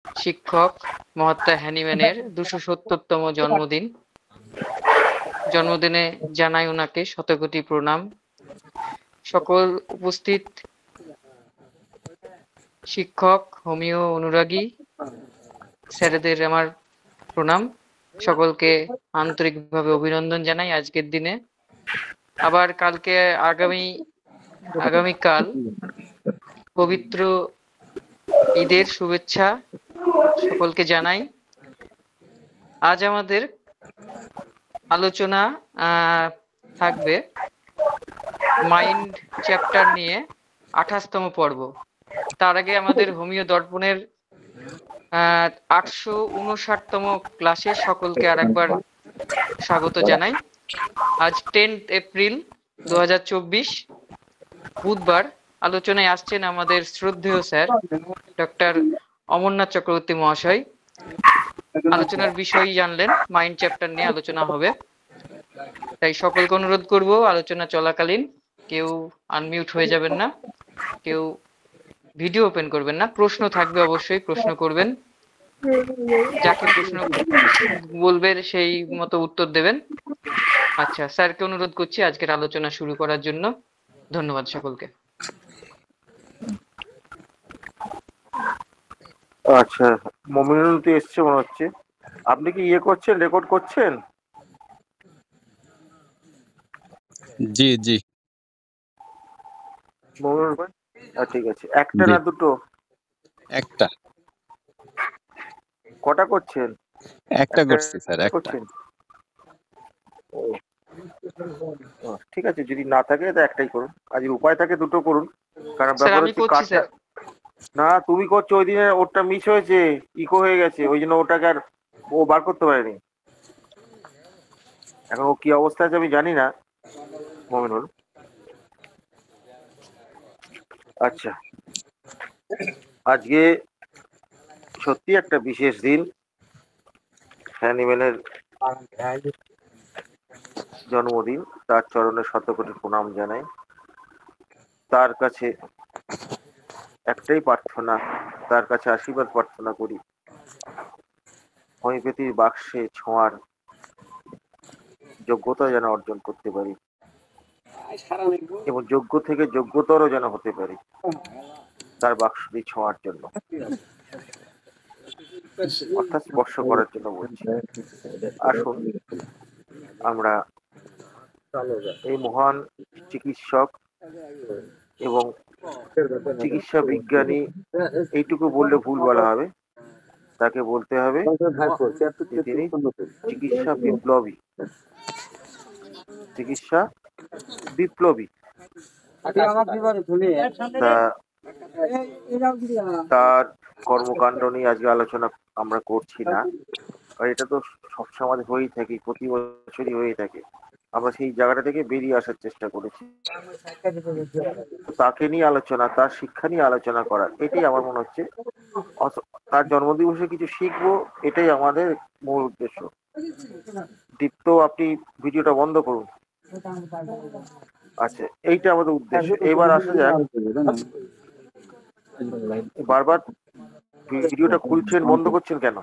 শিক্ষক মহাত্মা হ্যানিম্যানের 270তম জন্মদিন। জন্মদিনে জানাই ওনাকে শতকোটি প্রণাম। সকল উপস্থিত শিক্ষক, হোমিও অনুরাগী স্যারেদের আমার প্রণাম। সকলকে আন্তরিকভাবে অভিনন্দন জানাই আজকের দিনে। আবার কালকে আগামীকাল পবিত্র ঈদের শুভেচ্ছা সকলকে জানাই। আজ আমাদের আলোচনা থাকবে মাইন্ড চ্যাপ্টার নিয়ে 28তম পর্ব। তার আগে আমাদের হোমিও দর্পণের 859তম ক্লাসে সকলকে আরেকবার স্বাগত জানাই। আজ 10 এপ্রিল 2024 বুধবার। আলোচনায় আসছেন আমাদের শ্রদ্ধেয় স্যার ডক্টর অমরনাথ চক্রবর্তী মহাশয়। আলোচনার বিষয় জানলেন, মাইন্ড চ্যাপ্টার নিয়ে আলোচনা হবে। তাই সকলকে অনুরোধ করব আলোচনা চলাকালীন কেউ আনমিউট হয়ে যাবেন না, কেউ ভিডিও ওপেন করবেন না। প্রশ্ন থাকবে, অবশ্যই প্রশ্ন করবেন। যাকে প্রশ্ন বলবে সেই মতো উত্তর দেবেন। আচ্ছা, স্যারকে অনুরোধ করছি আজকের আলোচনা শুরু করার জন্য। ধন্যবাদ সকলকে। আচ্ছা, মমিনুল তো এসছে মনে হচ্ছে। আপনি কি করছেন, রেকর্ড করছেন? জি জি মমিনুল ভাই, ঠিক আছে। একটা না দুটো? একটা। কটা করছেন? একটা করছি স্যার, একটা করছেন। ঠিক আছে, যদি না থাকে তো একটাই করুন, আর যদি উপায় থাকে দুটো করুন। কারণ স্যার ব্যাপার আমি হচ্ছে করছি স্যার। না, তুমি করছো, ওই দিনে ওটা মিস হয়েছে, ইকো হয়ে গেছে, ওই জন্য ওটাকে আর ও বার করতে পারেনি। এখন ও কি অবস্থা আছে আমি জানি না মমিনুল। আচ্ছা, আজকে সত্যি একটা বিশেষ দিন। হ্যানিম্যানের জন্মদিন। তার চরণে শতকোটি প্রণাম জানাই। তার কাছে একটাই প্রার্থনা, তার কাছে আশীর্বাদ প্রার্থনা করি, হোমিওপ্যাথির বাক্সে ছোঁয়ার যোগ্যতা যেন অর্জন করতে পারি এবং যোগ্য থেকে যোগ্যতর যেন হতে পারি তার বাক্সটি ছোঁয়ার জন্য, অর্থাৎ স্পর্শ করার জন্য বলছি। আসুন আমরা এই মহান চিকিৎসক এবং চিকিৎসা বিজ্ঞানী, এইটুকু বললে ভুল বলা হবে, তাকে বলতে হবে তিনি চিকিৎসা বিপ্লবী। চিকিৎসা বিপ্লবী। তার কর্মকাণ্ড নিয়ে আজকে আলোচনা আমরা করছি না, আর এটা তো সবসময় হয়েই থাকে, প্রতি বছরই হয়ে থাকে। আমরা সেই জায়গাটা থেকে বেরিয়ে আসার চেষ্টা করেছি। তাকে নিয়ে আলোচনা, তার শিক্ষা নিয়ে আলোচনা করা, এটাই আমার মনে হচ্ছে। তার জন্মদিবসে কিছু শিখবো, এটাই আমাদের মূল উদ্দেশ্য। দীপ্ত, আপনি ভিডিওটা বন্ধ করুন। আচ্ছা, এইটা আমাদের উদ্দেশ্য। এবার আসা যাক, বারবার ভিডিওটা খুলছেন, বন্ধ করছেন কেন?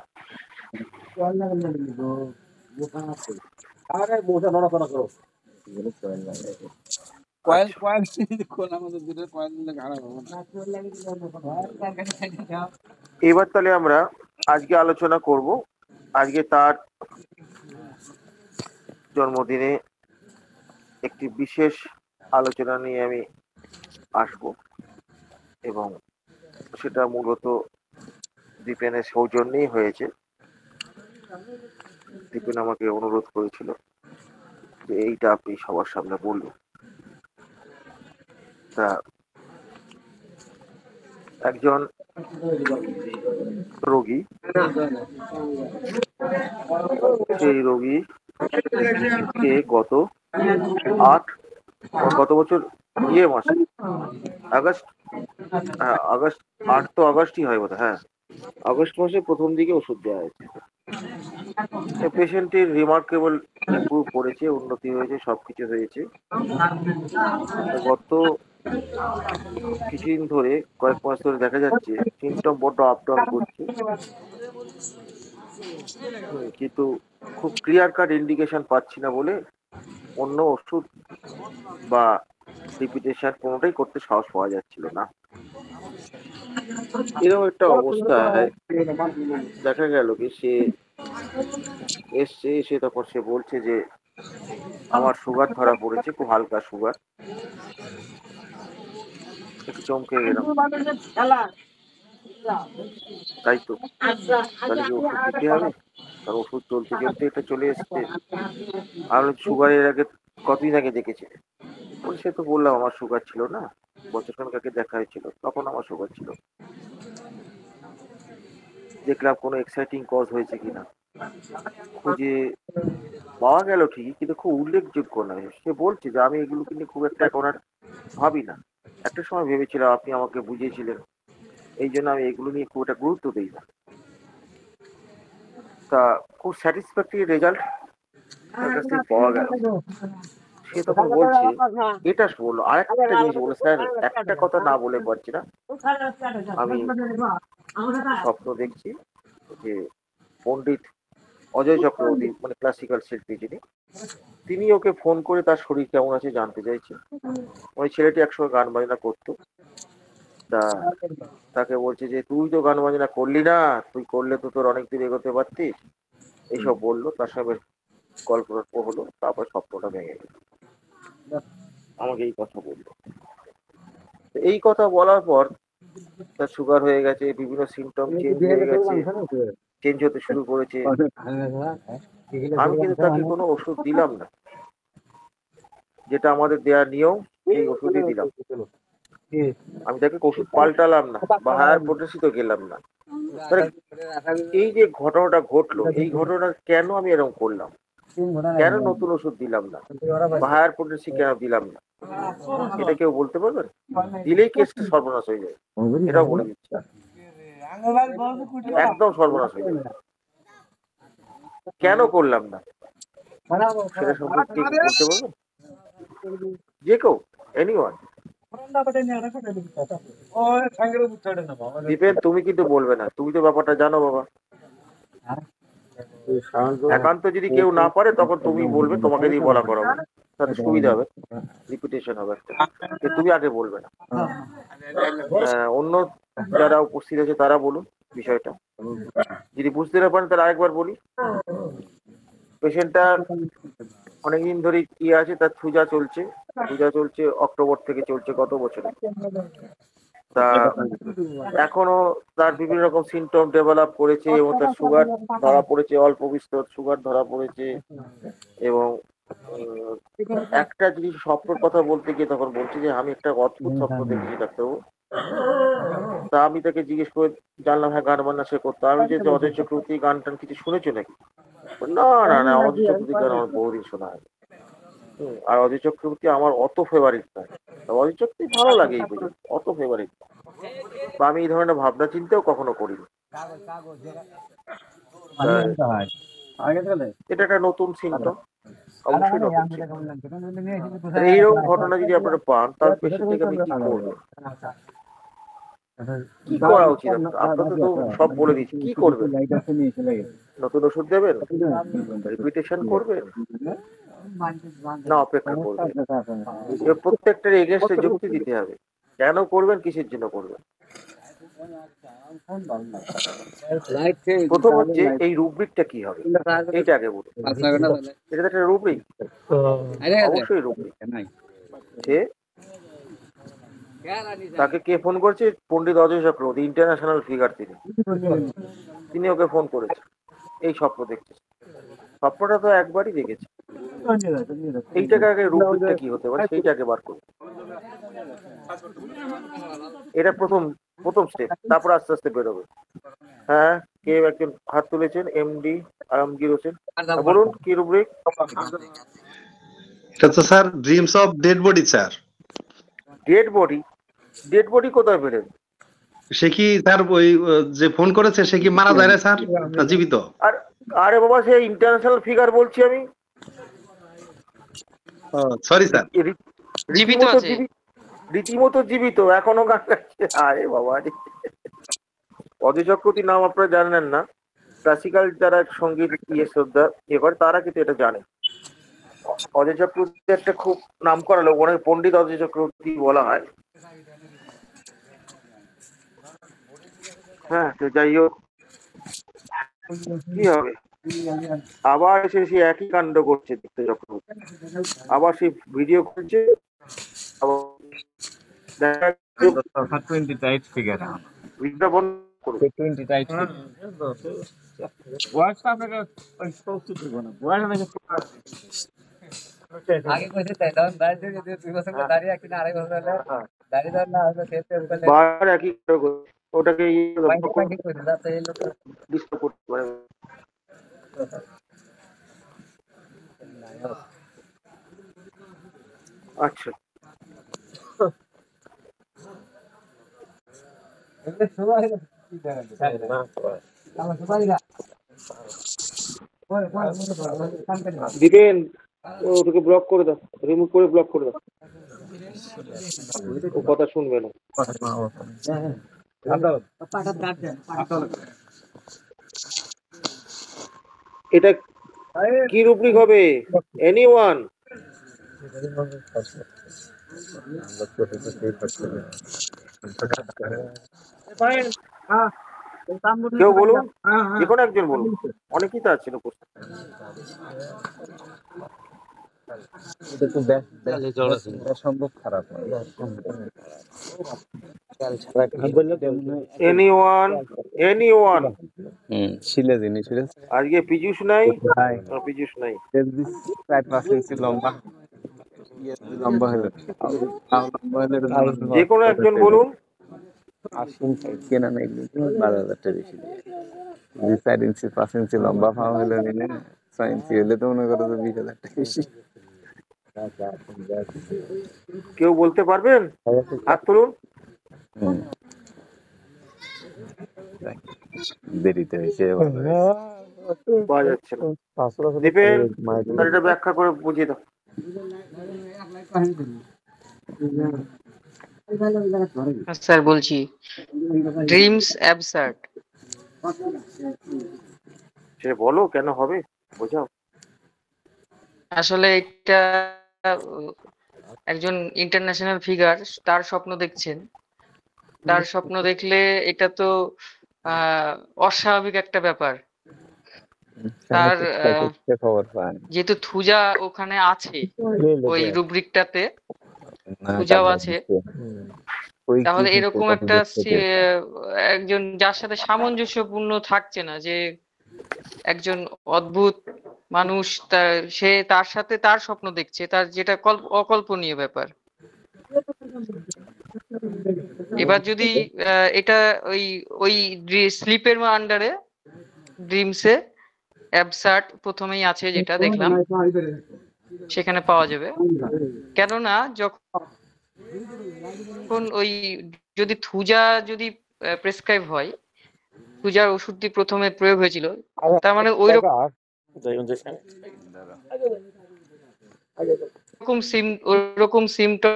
এবার তাহলে আমরা আজকে আলোচনা করব। আজকে তার জন্মদিনে একটি বিশেষ আলোচনা নিয়ে আমি আসব, এবং সেটা মূলত দীপেনের সৌজন্যেই হয়েছে। দীপেন আমাকে অনুরোধ করেছিল যে এইটা আপনি সবার সামনে বলবেন। তা একজন রোগী, সেই রোগী কে গত বছর মাসে আগস্ট, আগস্ট 8 তো আগস্টই হয় বোধ, হ্যাঁ আগস্ট মাসে প্রথম দিকে ওষুধ দেওয়া হয়েছে। পেশেন্টের রিমার্কেবল ইমপ্রুভ করেছে, উন্নতি হয়েছে, সবকিছু হয়েছে। গত কিছুদিন ধরে কয়েক মাস ধরে দেখা যাচ্ছে সিমটম বড্ড আপ ডাউন করছে। কিন্তু খুব ক্লিয়ার কাট ইন্ডিকেশন পাচ্ছি না বলে অন্য ওষুধ বা রিপিটেশন কোনোটাই করতে সাহস পাওয়া যাচ্ছিল না। এরকম একটা অবস্থায় দেখা গেল কি সে এসে তখন সে বলছে যে আমার সুগার ধরা পড়েছে, খুব হালকা সুগার। একটু চমকে গেলাম, তাই তো, তাহলে কি ওষুধ দিতে হবে? কারণ ওষুধ চলতে চলতে এটা চলে এসছে। আর সুগারের আগে কতদিন আগে দেখেছে? সে তো বললাম আমার সুগার ছিল না, বছর খানেক আগে দেখা হয়েছিল, তখন আমার সুগার ছিল। দেখলাম কোনো এক্সাইটিং কজ হয়েছে কিনা, খুঁজে পাওয়া গেল ঠিকই, কিন্তু খুব উল্লেখযোগ্য নয়। সে বলছে যে আমি এগুলো কিন্তু খুব একটা এখন আর ভাবি না। একটা সময় ভেবেছিলাম, আপনি আমাকে বুঝিয়েছিলেন, এই জন্য আমি এগুলো নিয়ে খুব একটা গুরুত্ব দিই না। তা খুব স্যাটিসফ্যাক্টরি রেজাল্ট তার কাছ থেকে পাওয়া গেল। সে তখন বলছে, এটা বললো, আর একটা জিনিস বললো, স্যার একটা কথা না বলে পারছি না, আমি স্বপ্ন দেখছি যে পণ্ডিত অজয় চক্রবর্তী, মানে ক্লাসিক্যাল শিল্পী যিনি, তিনি ওকে ফোন করে তার শরীর কেমন আছে জানতে চাইছে। ওই ছেলেটি একসময় গান বাজনা করতো, তা তাকে বলছে যে তুই তো গান বাজনা করলি না, তুই করলে তো তোর অনেক দূর এগোতে পারতিস, এইসব বললো। তার সঙ্গে গল্প হলো, তারপর স্বপ্নটা ভেঙে গেল। আমাকে এই কথা বললো। এই কথা বলার পর তার সুগার হয়ে গেছে, বিভিন্ন সিমটম চেঞ্জ হয়ে গেছে, চেঞ্জ হতে শুরু করেছে। আমি কিন্তু তাকে কোনো ওষুধ দিলাম না, যেটা আমাদের দেওয়ার নিয়ম, এই ওষুধই দিলাম। আমি তাকে ওষুধ পাল্টালাম না বা হায়ার পোটেন্সিতে গেলাম না। এই যে ঘটনাটা ঘটলো, এই ঘটনা কেন আমি এরকম করলাম, কেন নতুন ওষুধ দিলাম না বা হায়ার পোটেন্সি কেন দিলাম না, এটা কেউ বলতে পারবেন? দিলেই কেসটা সর্বনাশ হয়ে যায়, এটাও বলে দিচ্ছি, একদম সর্বনাশ হয়ে যায়। কেন করলাম না সেটা সম্পর্কে বলতে পারবেন? যে কেউ, এনিওয়ান? দীপেন, তুমি কিন্তু বলবে না, তুমি তো ব্যাপারটা জানো বাবা। একান্ত যদি কেউ না পারে তখন তুমি বলবে, তোমাকে দিয়ে বলা করাবো, তাতে সুবিধা হবে, রিপিটেশন হবে একটা। তুমি আগে বলবে না। অন্য যারা উপস্থিত আছে তারা বলুন বিষয়টা, যদি বুঝতে না পারেন তাহলে আরেকবার বলি। পেশেন্টটা অনেকদিন ধরে কি আছে, তার থুজা চলছে অক্টোবর থেকে চলছে, গত বছরে। তা এখনো তার বিভিন্ন রকম সিমটম ডেভেলপ করেছে এবং তার সুগার ধরা পড়েছে, অল্প বিস্তর সুগার ধরা পড়েছে। এবং একটা জিনিস স্বপ্নের কথা বলতে গিয়ে তখন বলছে যে আমি একটা অদ্ভুত স্বপ্ন দেখেছি ডাক্তারবাবু। তা আমি তাকে জিজ্ঞেস করে জানলাম, হ্যাঁ গান বান্না সে করতো। আমি যে অজয় চক্রবর্তী গান টান কিছু শুনেছো নাকি? না না না, অজয় চক্রবর্তী গান আমার বহুদিন শোনা হয়। আর অজয় চক্রবর্তী আমার অত ফেভারিট নয়, অজয় চক্রবর্তী ভালো লাগে, এই পর্যন্ত অত ফেভারিট। বা আমি এই ধরনের ভাবনা চিন্তাও কখনো করিনি। এটা একটা নতুন সিমটম, অবশ্যই নতুন সিমটম। এইরকম ঘটনা যদি আপনারা পান, তার পেশেন্টকে আমি কি করবো, কি করা উচিত? আপনাদের তো সব বলে দিচ্ছি, কি করবেন? নতুন ওষুধ দেবেন, রিপিটেশন করবেন, না অপেক্ষা করবেন? প্রত্যেকটার এগেনস্টে যুক্তি দিতে হবে, কেন করবেন, কিসের জন্য করবেন। প্রথম হচ্ছে এই রুব্রিকটা কি হবে, এইটা আগে বলুন। এটা একটা রুব্রিক, অবশ্যই রুব্রিক। সে তাকে কে ফোন করছে? পণ্ডিত অজয় চক্রবর্তী, ইন্টারন্যাশনাল ফিগার। তিনি ওকে ফোন করেছে, এই স্বপ্ন দেখছে। স্বপ্নটা তো একবারই দেখেছে, এইটাকে আগে রুব্রিকটা কি হতে পারে সেইটাকে বার করুন। এটা প্রথম স্টেপ, তারপর আস্তে আস্তে বেরোবে। হ্যাঁ, কে একজন হাত তুলেছেন? এমডি আলমগীর হোসেন, বলুন কি রুব্রিক? এটা তো sir dreams of dead body sir. Dead body কোথায় পেলেন? সে কি স্যার ওই যে ফোন করেছে সে কি মারা যায় না স্যার, না জীবিত? আরে বাবা, সে ইন্টারন্যাশনাল ফিগার বলছি আমি। সরি স্যার, জীবিত আছে। রীতিমতো জীবিত, এখনো গান গাইছে। আরে বাবা রে। অজয় চক্রবর্তীর নাম আপনারা জানেন না, ক্লাসিক্যাল যারা সঙ্গীত শ্রদ্ধা করে তারা কিন্তু এটা জানে। অজয় চক্রবর্তী একটা খুব নাম করা লোক, অনেক পণ্ডিত অজয় চক্রবর্তী বলা হয়। হ্যাঁ, তো যাই হোক, কি হবে, আবার এসে সে একই কাণ্ড করছে দীপ্ত চক্রবর্তী, আবার সেই ভিডিও করছে। ভিডিওটা বন্ধ করুন। আগে কইতে তাই তখন দাঁড়িয়ে যদি 2 বছর করে দাঁড়িয়ে কিনা আড়াই বছর হলে দাঁড়িয়ে ধর না হলে খেতে বলে বারবার একই কাণ্ড করছে, ওটাকে পাইতে কইতে যাতে এই লোক ডিস্টার্ব করতে পারে। আচ্ছা, এগুলো সময় হলো কি জানেন না আমার সময় না দিবেন, ওটাকে ব্লক করে দাও, রিমুভ করে ব্লক করে দাও, ও কথা শুনবে না। এটা কি রুব্রিক হবে? এনিওয়ান? কেউ বলুন, যে কোনো একজন বলুন, অনেকেই তো আছেন উপস্থিত। সম্ভব খারাপ এনিওয়ান? এনিওয়ান? শিলে জিনিস আজকে পীযুষ নাই? পীযুষ নাই। 4-5 ইঞ্চি লম্বা লম্বা হলো যে কোনো একজন বলুন। কেনা নাই 12,000 টাকা বেশি দিয়ে 4 ইঞ্চি 5 ইঞ্চি লম্বা পাওয়া হলো নিলে 6 ইঞ্চি হলে তো মনে করো 20,000 টাকা বেশি। কেউ বলতে পারবেন? হাত তুলুন। দেরিতে হয়েছে পাওয়া যাচ্ছে না। দীপেন, এটা ব্যাখ্যা করে বুঝিয়ে দাও। স্যার বলছি, ড্রিমস অ্যাবসার্ড। সে বলো কেন হবে, বোঝাও। আসলে এটা একজন ইন্টারন্যাশনাল ফিগার, তার স্বপ্ন দেখছেন। তার স্বপ্ন দেখলে এটা তো অস্বাভাবিক একটা ব্যাপার। তার খবর পান যেহেতু থুজা ওখানে আছে, ওই রুব্রিকটাতে থুজাও আছে, তাহলে এরকম একটা একজন যার সাথে সামঞ্জস্যপূর্ণ থাকছে না, যে একজন অদ্ভুত মানুষ, সে তার সাথে তার স্বপ্ন দেখছে, তার যেটা অকল্পনীয় ব্যাপার। এবার যদি এটা ওই ওই স্লিপের আন্ডারে ড্রিমসে অ্যাবসার্ড প্রথমেই আছে, যেটা দেখলাম সেখানে পাওয়া যাবে। কেননা যখন ওই যদি থুজা যদি প্রেসক্রাইব হয়, থুজার ওষুধটি প্রথমে প্রয়োগ হয়েছিল, তার মানে ওই রকম সিমটম,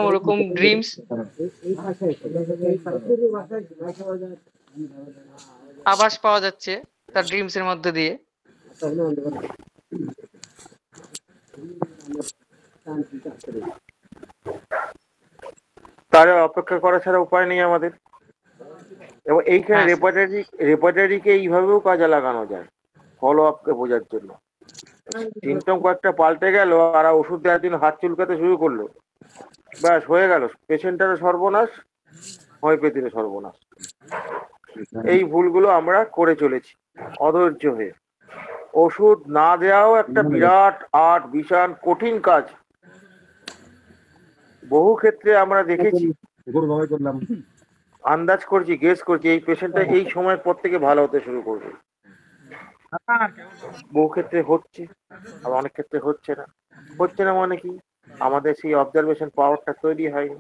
ওরকম ড্রিমস আভাস পাওয়া যাচ্ছে তার ড্রিমস এর মধ্যে দিয়ে। তার অপেক্ষা করা ছাড়া উপায় নেই আমাদের। এবং এইখানে রেপার্টারিকে এইভাবেও কাজে লাগানো যায় ফলো আপকে বোঝার জন্য। সিমটম কয়েকটা পাল্টে গেল আর ওষুধ দেওয়ার জন্য হাত চুলকাতে শুরু করলো, ব্যাস হয়ে গেল, পেশেন্টেরও সর্বনাশ, হোমিওপ্যাথিরও সর্বনাশ। এই ভুলগুলো আমরা করে চলেছি অধৈর্য হয়ে। ওষুধ না দেওয়াও একটা বিরাট আর্ট, বিশাল কঠিন কাজ। বহু ক্ষেত্রে আমরা দেখেছি, আন্দাজ করছি, গেস করছি, এই পেশেন্টটা এই সময়ের পর থেকে ভালো হতে শুরু করবে। বহু ক্ষেত্রে হচ্ছে, আবার অনেক ক্ষেত্রে হচ্ছে না। হচ্ছে না মানে কি, আমাদের সেই অবজারভেশন পাওয়ারটা তৈরি হয়নি।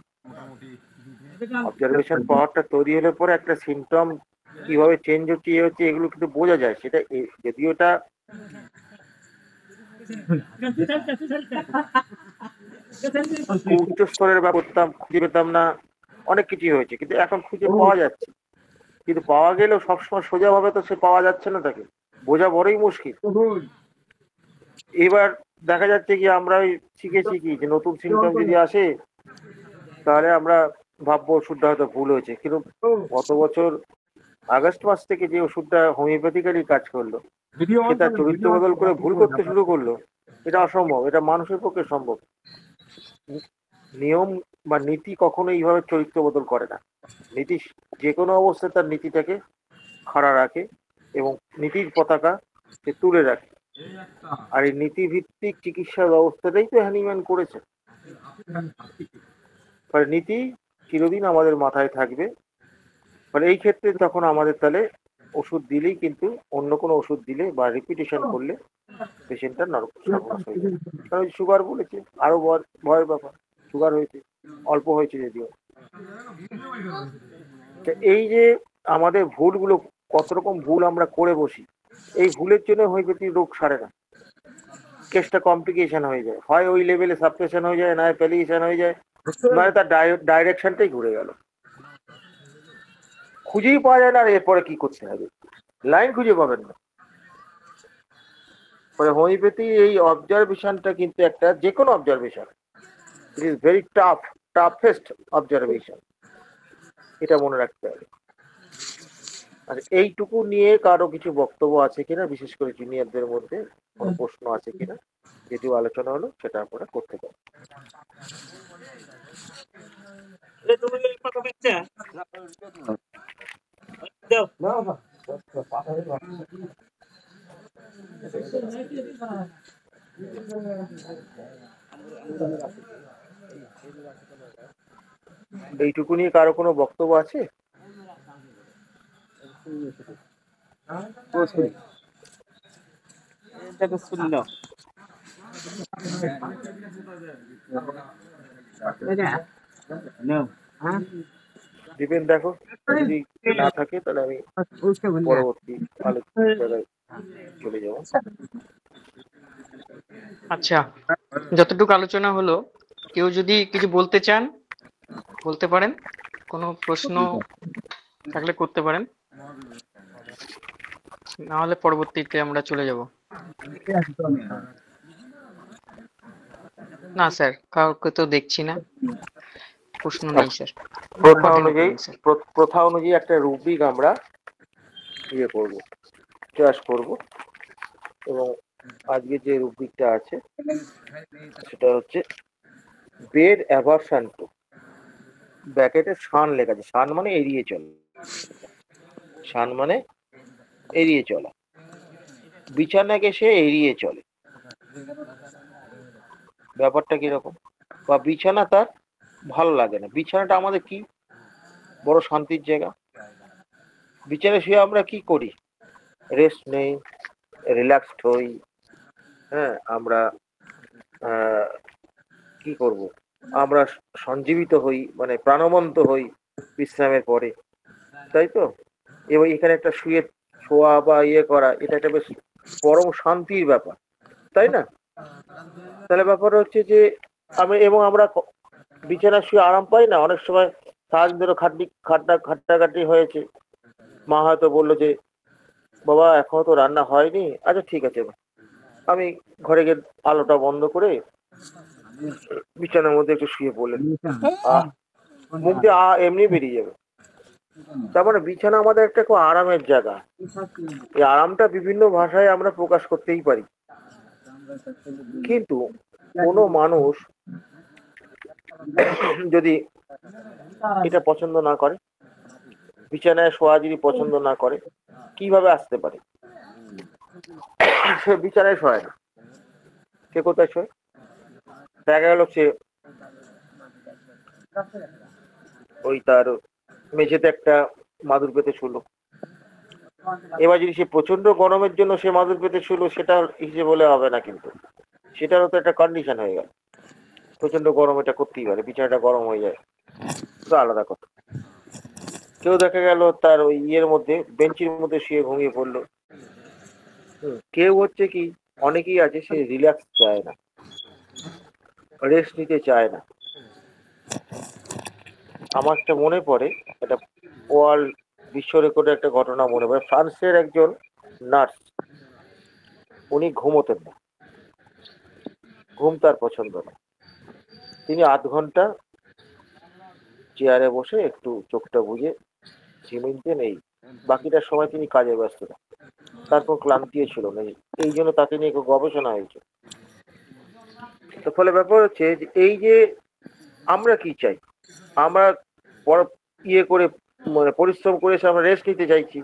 অবজারভেশন পাওয়ারটা তৈরি হলে পরে একটা সিমটম কিভাবে চেঞ্জ হচ্ছে, এগুলো কিন্তু বোঝা যায়। সেটা যদিও এটা উচ্চ স্তরের বা করতাম, খুঁজে পেতাম না, অনেক কিছুই হয়েছে, কিন্তু এখন খুঁজে পাওয়া যাচ্ছে। কিন্তু পাওয়া গেলেও সবসময় সোজাভাবে তো সে পাওয়া যাচ্ছে না, তাকে বোঝা বড়ই মুশকিল। এবার দেখা যাচ্ছে কি আমরা ওই শিখেছি কি যে নতুন সিমটম যদি আসে তাহলে আমরা ভাববো ওষুধটা হয়তো ভুল হয়েছে, কিন্তু গত বছর আগস্ট মাস থেকে যে ওষুধটা হোমিওপ্যাথিক্যালি কাজ করলো, সে তার চরিত্র বদল করে ভুল করতে শুরু করলো। এটা অসম্ভব, এটা মানুষের পক্ষে সম্ভব। নিয়ম বা নীতি কখনো এইভাবে চরিত্র বদল করে না। নীতি যে কোনো অবস্থায় তার নীতিটাকে খাড়া রাখে এবং নীতির পতাকা সে তুলে রাখে। আর এই নীতিভিত্তিক চিকিৎসা ব্যবস্থাটাই তো হ্যানিম্যান করেছে। ফলে নীতি চিরদিন আমাদের মাথায় থাকবে। ফলে এই ক্ষেত্রে তখন আমাদের তাহলে ওষুধ দিলেই কিন্তু অন্য কোনো ওষুধ দিলে বা রিপিটেশন করলে পেশেন্টটা সর্বনাশ হয়ে যাবে। কারণ সুগার বলেছে, আরো ভয়ের ব্যাপার, সুগার হয়েছে, অল্প হয়েছে যদিও। এই যে আমাদের ভুলগুলো, কত রকম ভুল আমরা করে বসি, এই ভুলের জন্য হোমিওপ্যাথি রোগ সারে না, কেসটা কমপ্লিকেশন হয়ে যায়। হয় ওই লেভেলে সাবপ্রেশন হয়ে যায়, নয় প্যালিয়েশন হয়ে যায়, নয় তার ডাইরেকশনটাই ঘুরে গেল, খুঁজেই পাওয়া যায় না। আর এরপরে কি করতে হবে, লাইন খুঁজে পাবেন না। ফলে হোমিওপ্যাথি এই অবজারভেশনটা কিন্তু একটা, যে কোনো observation, it is very toughest observation, এটা মনে রাখতে হবে। আর এইটুকু নিয়ে কারো কিছু বক্তব্য আছে কিনা, বিশেষ করে জুনিয়রদের মধ্যে কোনো প্রশ্ন আছে কিনা, যেটিও আলোচনা হলো সেটা আপনারা করতে পারেন। এইটুকু নিয়ে কারো কোনো বক্তব্য আছে? দিবেন, দেখো যদি না থাকে তাহলে আমি পরবর্তী আলোচনার জায়গায় চলে যাব। আচ্ছা, যতটুকু আলোচনা হলো, কেউ যদি কিছু বলতে চান বলতে পারেন, কোনো প্রশ্ন থাকলে করতে পারেন, না হলে পরবর্তীতে আমরা চলে যাব। না স্যার, কাউকে তো দেখছি না, প্রশ্ন নেই স্যার। প্রথা অনুযায়ী একটা রুব্রিক আমরা ইয়ে করবো, চয়েস করব। এবং আজকে যে রুব্রিকটা আছে সেটা হচ্ছে বেড অ্যাভারশন টু, ব্র্যাকেটে শান লেখা আছে। শান মানে এড়িয়ে চলা, শান মানে এড়িয়ে চলা, বিছানাকে সে এড়িয়ে চলে। ব্যাপারটা কিরকম? বা বিছানা তার ভালো লাগে না। বিছানাটা আমাদের কি বড় শান্তির জায়গা। বিছানায় শুয়ে আমরা কি করি? রেস্ট নেই, রিল্যাক্সড হই। হ্যাঁ, আমরা কি করব, আমরা সঞ্জীবিত হই, মানে প্রাণবন্ত হই বিশ্রামের পরে, তাই তো? এবং এখানে একটা শোয়া বা ইয়ে করা, এটা একটা বেশ পরম শান্তির ব্যাপার, তাই না? তাহলে ব্যাপার হচ্ছে যে আমরা বিছানায় শুয়ে আরাম পাই না। অনেক সময় সারাদিন ধরে খাটাখাটি হয়েছে, মা হয়তো বললো যে বাবা এখনো তো রান্না হয়নি, আচ্ছা ঠিক আছে, আমি ঘরে গিয়ে আলোটা বন্ধ করে বিছানার মধ্যে একটু শুয়ে পড়লেন, মুখ দিয়ে এমনি বেরিয়ে যাবে। তার মানে বিছানা আমাদের একটা খুব আরামের জায়গা। এই আরামটা বিভিন্ন ভাষায় আমরা প্রকাশ করতেই পারি, কিন্তু কোনো মানুষ যদি এটা পছন্দ না করে, বিছানায় শোয়া যদি পছন্দ না করে, কিভাবে আসতে পারে? সে বিছানায় শোয় না, সে কোথায় শোয়? দেখা গেল সে ওই তার মেঝেতে একটা মাদুর পেতে শুলো। এবার যদি সে প্রচন্ড গরমের জন্য সে মাদুর পেতে শুলো, সেটা হিসেবে বলে হবে না, কিন্তু সেটারও তো একটা কন্ডিশন হয়ে গেল। প্রচন্ড গরম এটা করতেই পারে, বিছানাটা গরম হয়ে যায়, তো আলাদা কথা। কেউ দেখা গেল তার ওই ইয়ের মধ্যে, বেঞ্চির মধ্যে শুয়ে ঘুমিয়ে পড়লো। কেউ হচ্ছে কি অনেকেই আছে সে রিল্যাক্স চায় না, রেস্ট নিতে চায় না। আমার একটা মনে পড়ে, একটা ওয়ার্ল্ড বিশ্ব রেকর্ডের একটা ঘটনা মনে পড়ে। ফ্রান্সের একজন নার্স, উনি ঘুমোতেন না, ঘুম তার পছন্দ না। তিনি 8 ঘন্টা চেয়ারে বসে একটু চোখটা বুজে ঝিমিয়ে নেই, বাকিটা সময় তিনি কাজে ব্যস্ত না, তার কোনো ক্লান্তিও ছিল না। এই জন্য তাকে নিয়ে গবেষণা হয়েছে। তো ফলে ব্যাপার হচ্ছে যে এই যে আমরা কি চাই, আমরা বড় ইয়ে করে মানে পরিশ্রম করে এসে আমরা রেস্ট নিতে চাইছি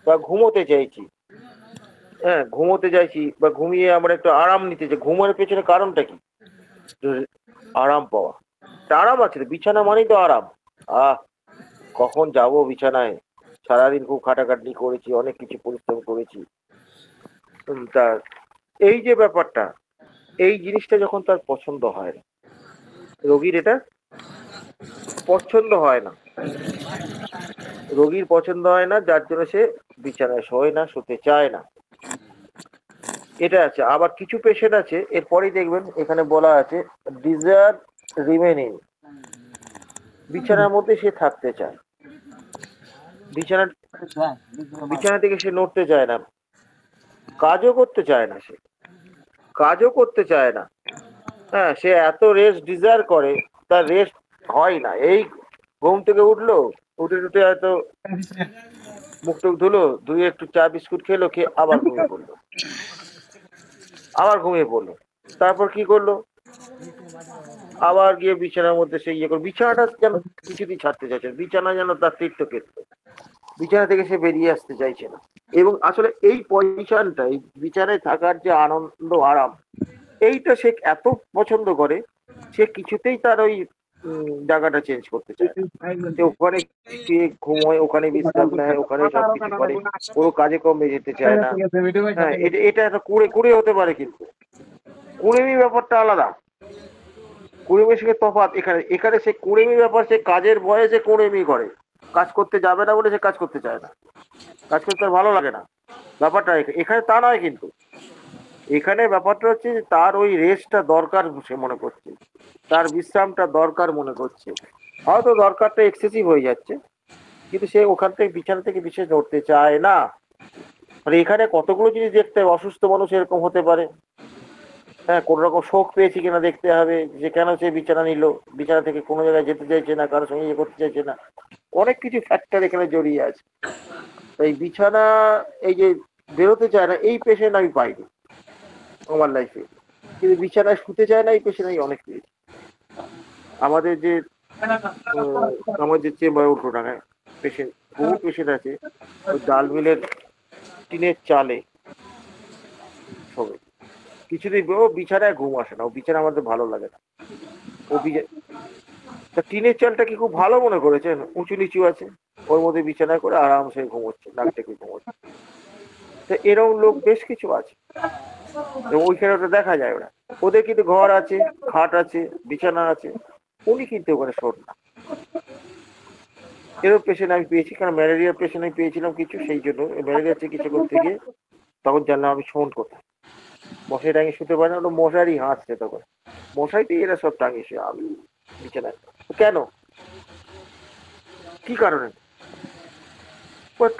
বা ঘুমোতে চাইছি। হ্যাঁ, ঘুমোতে চাইছি বা ঘুমিয়ে আমরা একটু আরাম নিতে চাই। ঘুমানোর পেছনে কারণটা কি? আরাম পাওয়া। তা আরাম আছে তো, বিছানা মানেই তো আরাম। কখন যাব বিছানায়, সারাদিন খুব খাটাখাটনি করেছি, অনেক কিছু পরিশ্রম করেছি। তা এই যে ব্যাপারটা, এই জিনিসটা যখন তার পছন্দ হয় না, রোগীর এটা পছন্দ হয় না, রোগীর পছন্দ হয় না, যার জন্য সে বিছানায় শোয় না, শুতে চায় না। এটা আছে। আবার কিছু পেশেন্ট আছে, এরপরেই দেখবেন এখানে বলা আছে ডিজায়ার রিমেনিং, বিছানার মধ্যে সে থাকতে চায়, বিছানা থেকে সে নড়তে চায় না, কাজও করতে চায় না, সে কাজও করতে চায় না। হ্যাঁ, সে এত রেস্ট ডিজায়ার করে, তার রেস্ট হয় না। এই ঘুম থেকে উঠলো, উঠে উঠে হয়তো মুখ টুক ধুলো, ধুয়ে একটু চা বিস্কুট খেলো, খেয়ে আবার ঘুমিয়ে পড়লো, আবার ঘুমিয়ে পড়লো। তারপর কি করলো, আবার গিয়ে বিছানার মধ্যে সে ইয়ে করে, বিছানাটা যেন কিছুতেই ছাড়তে চাইছে না, বিছানা যেন তার তীর্থক্ষেত্র, বিছানা থেকে সে বেরিয়ে আসতে চাইছে না। এবং আসলে এই পজিশনটা, এই বিছানায় থাকার যে আনন্দ আরাম, এইটা সে এত পছন্দ করে, সে কিছুতেই তার ওই জায়গাটা চেঞ্জ করতে চায় না। সে ওখানে গিয়ে ঘুমোয়, ওখানে বিশ্রাম নেয়, ওখানে সবকিছু করে, কোনো কাজে কমে যেতে চায় না। হ্যাঁ, এটা একটা কুড়ে কুড়ে হতে পারে, কিন্তু কুড়েমি ব্যাপারটা আলাদা। কুড়েমির সঙ্গে তফাৎ এখানে। এখানে সে কুড়েমি ব্যাপার, সে কাজের বয়সে কুড়েমি করে, কাজ করতে যাবে না বলে সে কাজ করতে চায় না, কাজ করতে তার ভালো লাগে না। ব্যাপারটা এখানে তা নয়, কিন্তু এখানে ব্যাপারটা হচ্ছে যে তার ওই রেস্টটা দরকার সে মনে করছে, তার বিশ্রামটা দরকার মনে করছে। হয়তো দরকারটা এক্সেসিভ হয়ে যাচ্ছে, কিন্তু সে ওখান থেকে বিছানা থেকে বিশেষ নড়তে চায় না। মানে এখানে কতগুলো জিনিস দেখতে হবে। অসুস্থ মানুষ এরকম হতে পারে, হ্যাঁ, কোন রকম শোক পেয়েছে কিনা দেখতে হবে, যে কেন সে বিছানা নিল, বিছানা থেকে কোনো জায়গায় যেতে চাইছে না, কারোর সঙ্গে ইয়ে করতে চাইছে না। অনেক কিছু ফ্যাক্টর এখানে জড়িয়ে আছে। এই বিছানা, এই যে বেরোতে চায় না, এই পেশেন্ট আমি পাইনি আমার লাইফে। কিন্তু বিছানায় শুতে চায় না, এই পেশেন্ট আমি অনেক পেয়েছি। আমাদের যে আমার যে চেম্বারে উল্টোডাঙায় পেশেন্ট, বহু পেশেন্ট আছে ওই ডাল মিলের টিনের চালে শোবে, কিছুদিন ও বিছানায় ঘুম আসে না, ও বিছানা আমাদের ভালো লাগে না। ও তা টিনের চালটা কি খুব ভালো মনে করেছেন, উঁচু নিচু আছে, ওর মধ্যে বিছানায় করে আরামসে ঘুমোচ্ছে, নাক ডেকে ঘুমোচ্ছে। তো এরকম লোক বেশ কিছু আছে, এবং ওইখানে ওটা দেখা যায়। ওরা, ওদের কিন্তু ঘর আছে, খাট আছে, বিছানা আছে, উনি কিন্তু ওখানে শোন না। এরকম পেশেন্ট আমি পেয়েছি, কারণ ম্যালেরিয়ার পেশেন্ট আমি পেয়েছিলাম কিছু, সেই জন্য ম্যালেরিয়ার চিকিৎসা করতে গিয়ে তখন জানলাম আমি শোন কোথায়। মশারি টাঙিয়ে শুতে পারে না, ওটা মশারি হাসছে তখন, মশারিতে এরা সব টাঙিয়েছে, আমি বিছানায়। কেন, কি কারণে?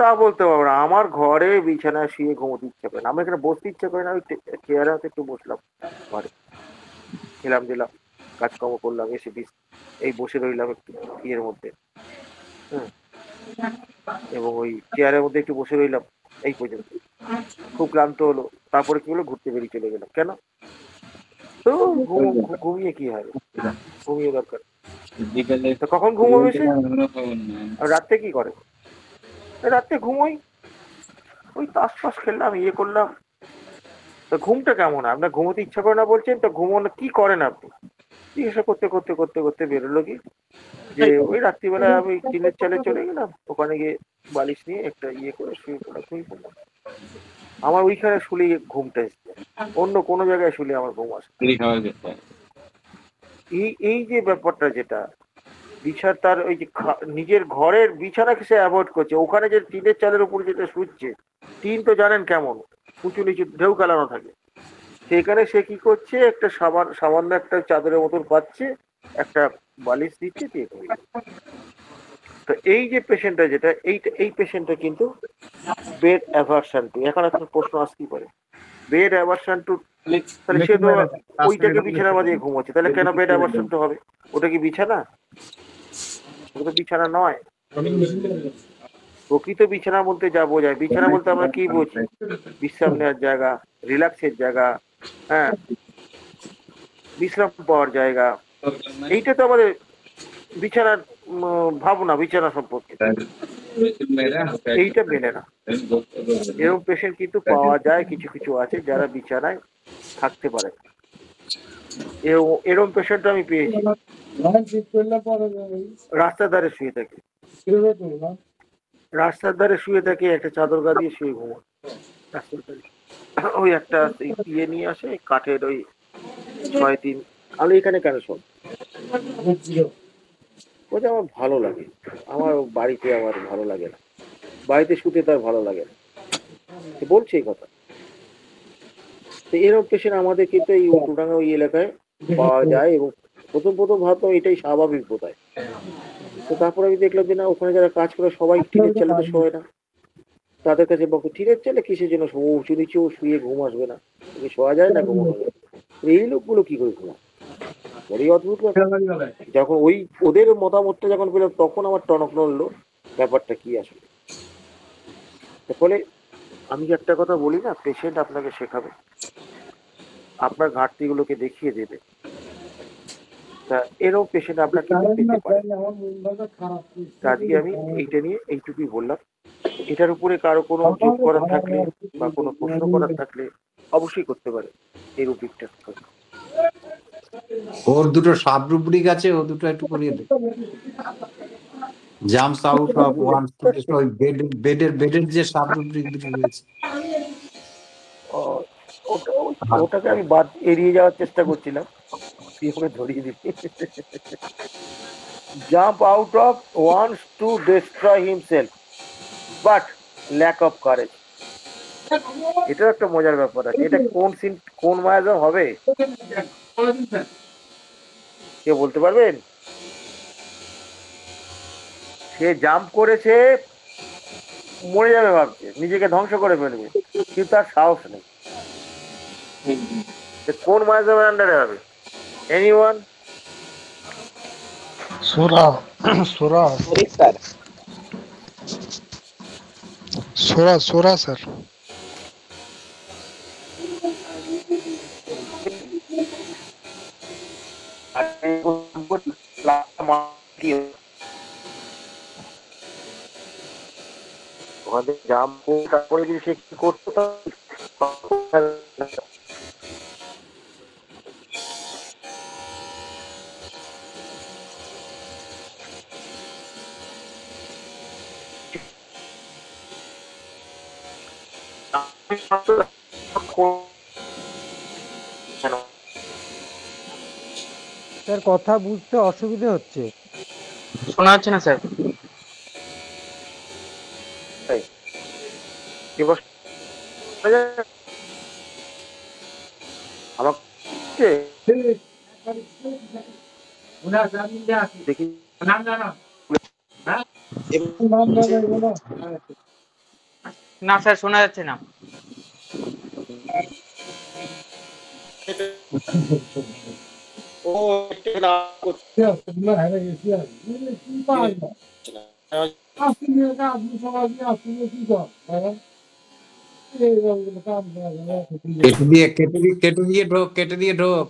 তা বলতে পারবো না, আমার ঘরে বিছানায় শুয়ে ঘুমোতে ইচ্ছা করে না, আমার এখানে বসতে ইচ্ছা করে না, ওই চেয়ারে হয়তো একটু বসলাম, ঘরে খেলাম দিলাম, কাজকর্ম করলাম, এসে এই বসে রইলাম একটু ইয়ের মধ্যে, হ্যাঁ, এবং ওই চেয়ারের মধ্যে একটু বসে রইলাম, এই পর্যন্ত। খুব ক্লান্ত হলো, তারপরে কি হলো, ঘুরতে বেরিয়ে চলে গেলাম। কেন? তো ঘুমিয়ে কি হবে, ঘুমিয়ে দরকার। তো কখন ঘুমোবে সে? রাত্রে কি করে? রাত্রে ঘুমোই, ওই তাস ফাস খেললাম, ইয়ে করলাম। তো ঘুমটা কেমন? আপনার ঘুমোতে ইচ্ছা করে না বলছেন, তো ঘুমোনো কি করেন আপনি? জিজ্ঞাসা করতে করতে করতে করতে বেরোলো কি যে ওই রাত্রিবেলা আমি টিনের চালে চলে গেলাম, ওখানে গিয়ে বালিশ নিয়ে একটা ইয়ে করে শুয়ে পড়লাম। আমার ওইখানে শুলে ঘুমটা এসছে, অন্য কোনো জায়গায় শুলে আমার ঘুম আসে। এই যে ব্যাপারটা, যেটা বিছানা, তার ওই যে নিজের ঘরের বিছানাকে সে অ্যাভয়েড করছে, ওখানে যে টিনের চালের উপর যেটা শুচ্ছে, টিন তো জানেন কেমন, উঁচু নিচু ঢেউ খেলানো থাকে, সেখানে সে কি করছে, একটা সামান্য একটা চাদরের মতন পাচ্ছে, একটা বালিশ দিচ্ছে, দিয়ে ঘুমিয়ে যাচ্ছে। তো এই যে পেশেন্টটা যেটা, এই পেশেন্টটা কিন্তু বেড অ্যাভারশন টু, এখন একটা প্রশ্ন আসতেই পারে, বেড অ্যাভারশন টু, তাহলে সে তো ওইটাকে বিছানা বাজিয়ে ঘুমোচ্ছে, তাহলে কেন বেড অ্যাভারশন টু হবে? ওটা কি বিছানা? ওটা তো বিছানা নয়। প্রকৃত বিছানা বলতে যা বোঝায়, বিছানা বলতে আমরা কি বুঝি? বিশ্রাম নেওয়ার জায়গা, রিল্যাক্সের জায়গা, হ্যাঁ, বিশ্রাম পাওয়ার জায়গা, এইটা তো আমাদের বিছানার ভাবনা, বিছানা সম্পর্কে এইটা মেলে না। এরকম পেশেন্ট কিন্তু পাওয়া যায়, কিছু কিছু আছে যারা বিছানায় থাকতে পারে না। এরকম পেশেন্ট আমি পেয়েছি, রাস্তার ধারে শুয়ে থাকে, রাস্তার ধারে শুয়ে থাকে, একটা চাদর গা দিয়ে শুয়ে ঘুমো রাস্তার ধারে। ওই একটা ইয়ে নিয়ে আসে কাঠের, ওই 6-3, আমি এখানে কেন শোন, ওটা আমার ভালো লাগে, আমার বাড়িতে আমার ভালো লাগে না, বাড়িতে শুতে তার ভালো লাগে না, সে বলছে এই কথা। তো এরকম পেশেন্ট আমাদের কিন্তু এই উল্টোডাঙ্গা ওই এলাকায় পাওয়া যায়, এবং প্রথম প্রথম ভাবতাম এটাই স্বাভাবিক বোধহয়। তো তারপর আমি দেখলাম যে না, ওখানে যারা কাজ করে সবাই টিনের চালে তো শোয় না, তাদের কাছে বলতো টিনের চালে কিসের জন্য শোবো, উঁচু নিচেও শুয়ে ঘুম আসবে না, শোয়া যায় না, ঘুমানো যায়। এই লোকগুলো কি করে ঘুমায়, বড়ই অদ্ভুত ব্যাপার। যখন ওই ওদের মতামতটা যখন পেলাম, তখন আমার টনক নড়লো, ব্যাপারটা কি আসলে। ফলে আমি যে একটা কথা বলি না, পেশেন্ট আপনাকে শেখাবে, আপনার ঘাটতিগুলোকে দেখিয়ে দেবে। তা এরকম পেশেন্ট আপনার কিন্তু পেতে পারে। আজকে আমি এইটা নিয়ে এইটুকুই বললাম। এটার উপরে কারো কোনো যোগ করার থাকলে বা কোনো প্রশ্ন করার থাকলে অবশ্যই করতে পারে। এই রুব্রিকটা ওর দুটো সাব রুব্রিক আছে, ও দুটো একটু করিয়ে দে। জাম্পস আউট অফ ওয়ান ওই বেডের যে সাব রুব্রিক দুটো রয়েছে, ওটাকে আমি বাদ এড়িয়ে যাওয়ার চেষ্টা করছিলাম, ওকে ধরিয়ে দিচ্ছি। Jump out of wants to destroy himself but lack of courage. এটা একটা মজার ব্যাপার আছে। এটা কোন সিন, কোন মায়াজাম হবে কে বলতে পারবেন? সে জাম্প করেছে, মরে যাবে ভাবছে, নিজেকে ধ্বংস করে ফেলবে, কিন্তু তার সাহস নেই। কোন মায়াজামের আন্ডারে হবে? এনিওয়ান? সোরা সোরা সোরা সোরা স্যার। ওখানে জাম্প করে তারপরে যদি সে কি করতো, স্যার কথা বুঝতে অসুবিধা হচ্ছে। শোনা যাচ্ছে না স্যার। আমাকে দেখি না স্যার, শোনা যাচ্ছে না। ও কেটে দিয়ে ঢোক,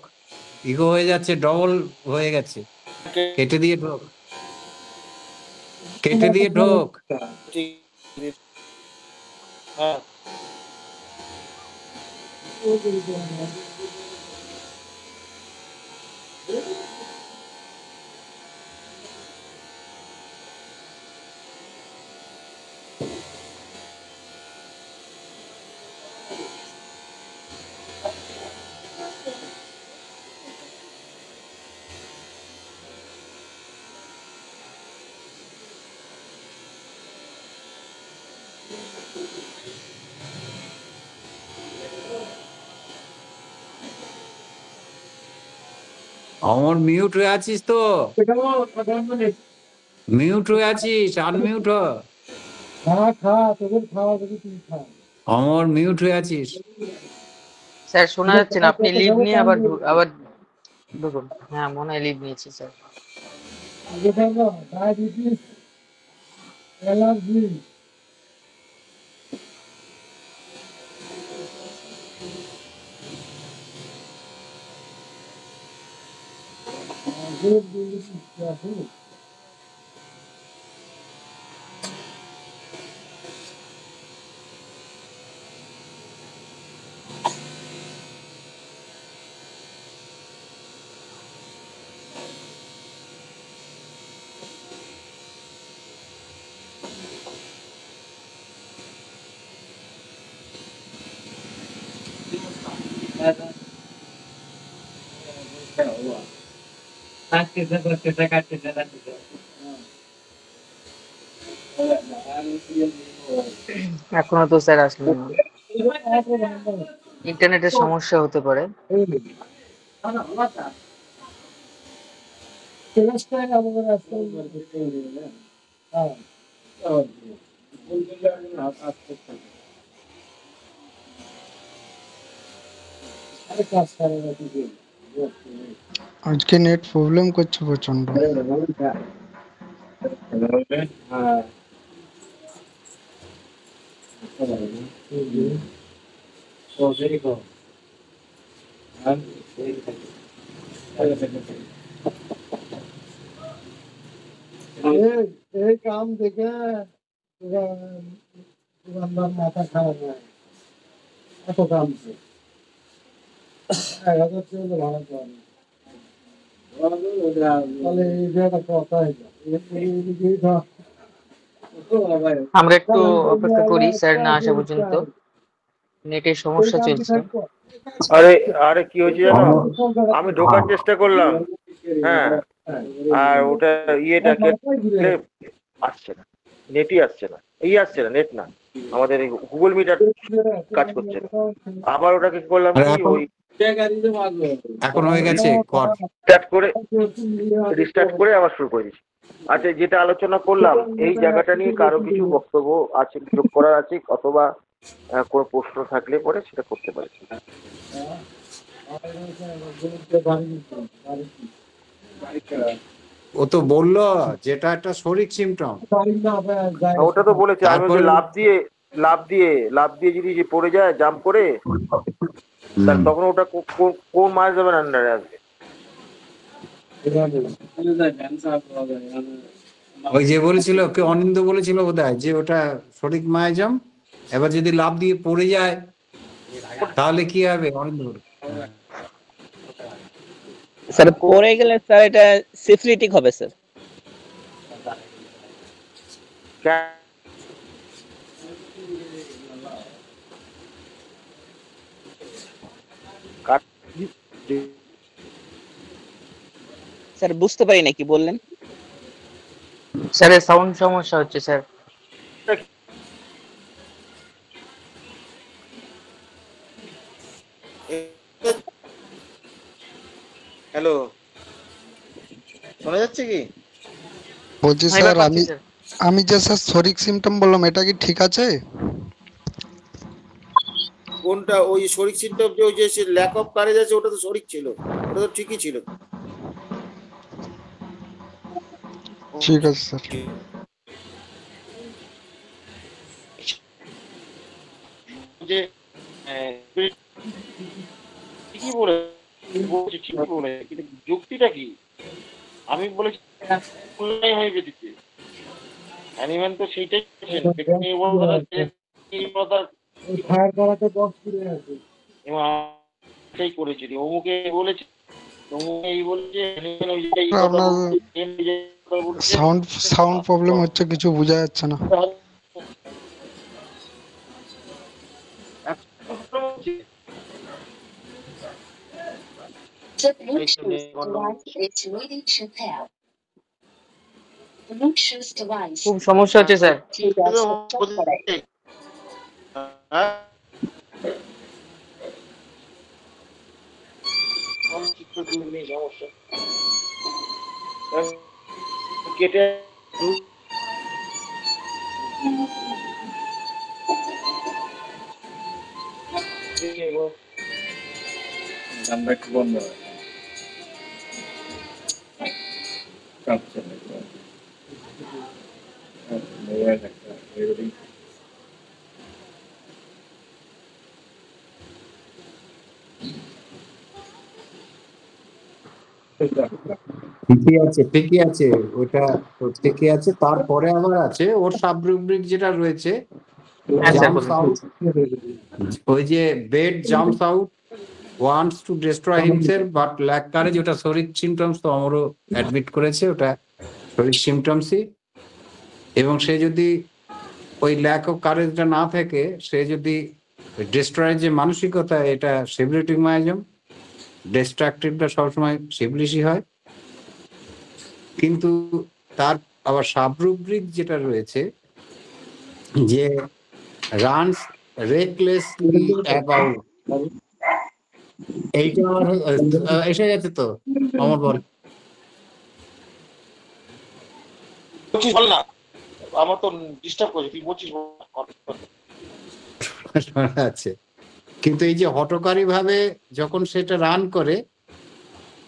ইগো হয়ে যাচ্ছে, ডবল হয়ে গেছে, কেটে দিয়ে ঢোক, কেটে দিয়ে ঢোক। হ্যাঁ, অমর মিউট হয়ে আছিস তো, মিউট হয়ে আছিস, আনমিউট হ। অমর মিউট হয়ে আছিস। স্যার শোনা যাচ্ছে না, আপনি লিভ নিয়ে আবার আবার ঢুকুন। হ্যাঁ মনে হয় লিভ নিয়েছি স্যার। এখনো তো স্যার আসলেন না, ইন্টারনেটের সমস্যা হতে পারে। আজকে নেট প্রবলেম করছে প্রচন্ড। এই কাম দেখে দোকানদার মাথা খারাপ হয়, এত কাম 1000 টাকা ভাড়া করে তাহলে এই যে একটা কথা আমরা একটু অপেক্ষা করি স্যার না আসা পর্যন্ত, নেটের সমস্যা চলছে। আরে আরে কি হয়েছে জানো, অমর আমি ঢোকার চেষ্টা করলাম, হ্যাঁ, আর ওটা ইয়েটাকে আসছে না, নেটই আসছে না, আসছে না, নেট না, আমাদের এই গুগল মিটার কাজ করছে না। আবার ওটাকে কি করলাম আর কি, এখন ওই এখন হয়ে গেছে কর। রিস্টার্ট করে আবার শুরু করে দিচ্ছি। আচ্ছা, যেটা আলোচনা করলাম এই জায়গাটা নিয়ে কারো কিছু বক্তব্য আছে, যোগ করার আছে, অথবা কোনো প্রশ্ন থাকলে পরে সেটা করতে পারে। ও তো বললো যেটা একটা শরীর সিমটম, ওটা তো বলেছে, আমি তারপরে লাভ দিয়ে যদি যে পড়ে যায় জাম্প করে, তাহলে তখন ওটা কোন মাস যাবে আন্ডারে আসবে। ওই যে বলেছিল কে, অনিন্দ বলেছিল বোধহয় যে ওটা সঠিক মায়াজাম, এবার যদি লাভ দিয়ে পড়ে যায় তাহলে কি হবে অনিন্দ? স্যার পড়ে গেলে স্যার এটা সিফলিটিক হবে স্যার। স্যার বুঝতে পারি না কি বললেন। স্যার সাউন্ড সমস্যা হচ্ছে স্যার। হ্যালো, শোনা যাচ্ছে কি? বলছি স্যার আমি যে স্যার শরিক সিমটম বললাম এটা কি ঠিক আছে? কোনটা? ওই শরিক সিমটম যে ওই যে ল্যাক অফ কারেজ আছে, ওটা তো শরিক ছিল, ওটা তো ঠিকই ছিল। ঠিক আছে স্যার। যে ঠিকই বলেছে, ঠিকই বলেছে, কিন্তু যুক্তিটা কি? আমি বলেছি হয়ে যেতে অ্যানিম্যাল তো সেইটাই সেই করেছি, অমুকে বলেছে, অমুকে এই বলেছে, আপনার সাউন্ড প্রবলেম হচ্ছে, কিছু বোঝা যাচ্ছে না। খুব সমস্যা হচ্ছে স্যার। নেই সমস্যা কেটে গানটা একটু বন্ধ হয়। আচ্ছা, মোবাইল একটা রেকর্ডিং। ঠিকই আছে ওটা, তো ঠিকই আছে। তারপরে আবার আছে ওর সাব রুব্রিক যেটা রয়েছে, হ্যাঁ স্যার জাম্পস বলুন। আউট, ওই যে bed jumps out wants to destroy himself but lack courage, ওটা শরিক সিমটমস, তো আমারও অ্যাডমিট করেছে ওটা শরিক সিমটমসই। এবং সে যদি ওই ল্যাক অফ কারেজটা না থাকে, সে যদি ডিস্ট্রয়ের যে মানসিকতা, এটা সিবিলিটিক মায়াজম, ডিস্ট্রাকটিভটা সবসময় সিবলিশই হয়। কিন্তু তার আবার সাবরুব্রিক যেটা রয়েছে, যে রানস রেকলেসলি অ্যাবাউট, এইটা আমার এসে গেছে তো আমার বল। বলছিস বল না, আমার তো ডিস্টার্ব করছে, তুই বলছিস আছে, কিন্তু এই যে হঠকারী ভাবে যখন সেটা রান করে,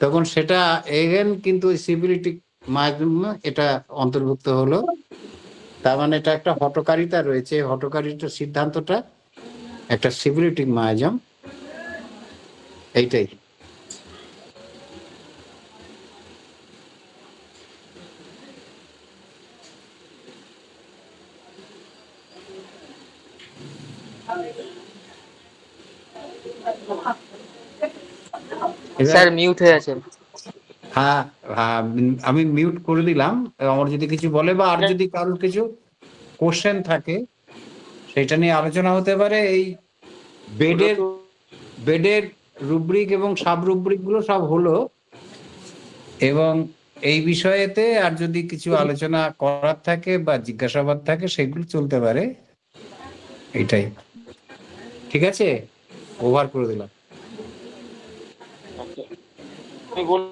তখন সেটা এগেন কিন্তু সিবিলিটিক মাধ্যমে এটা অন্তর্ভুক্ত হলো। তার মানে এটা একটা হঠকারিতা রয়েছে, হঠকারিতার সিদ্ধান্তটা একটা সিবিলিটিক মায়াজম, এইটাই। স্যার মিউট হয়ে আছে। হ্যাঁ হ্যাঁ, আমি মিউট করে দিলাম। আমার যদি কিছু বলে বা আর যদি কারোর কিছু কোশ্চেন থাকে, সেটা নিয়ে আলোচনা হতে পারে। এই বেডের রুব্রিক এবং সাব রুব্রিক গুলো সব হলো, এবং এই বিষয়েতে আর যদি কিছু আলোচনা করার থাকে বা জিজ্ঞাসাবাদ থাকে, সেগুলো চলতে পারে। এইটাই, ঠিক আছে, ওভার করে দিলাম। আমি বল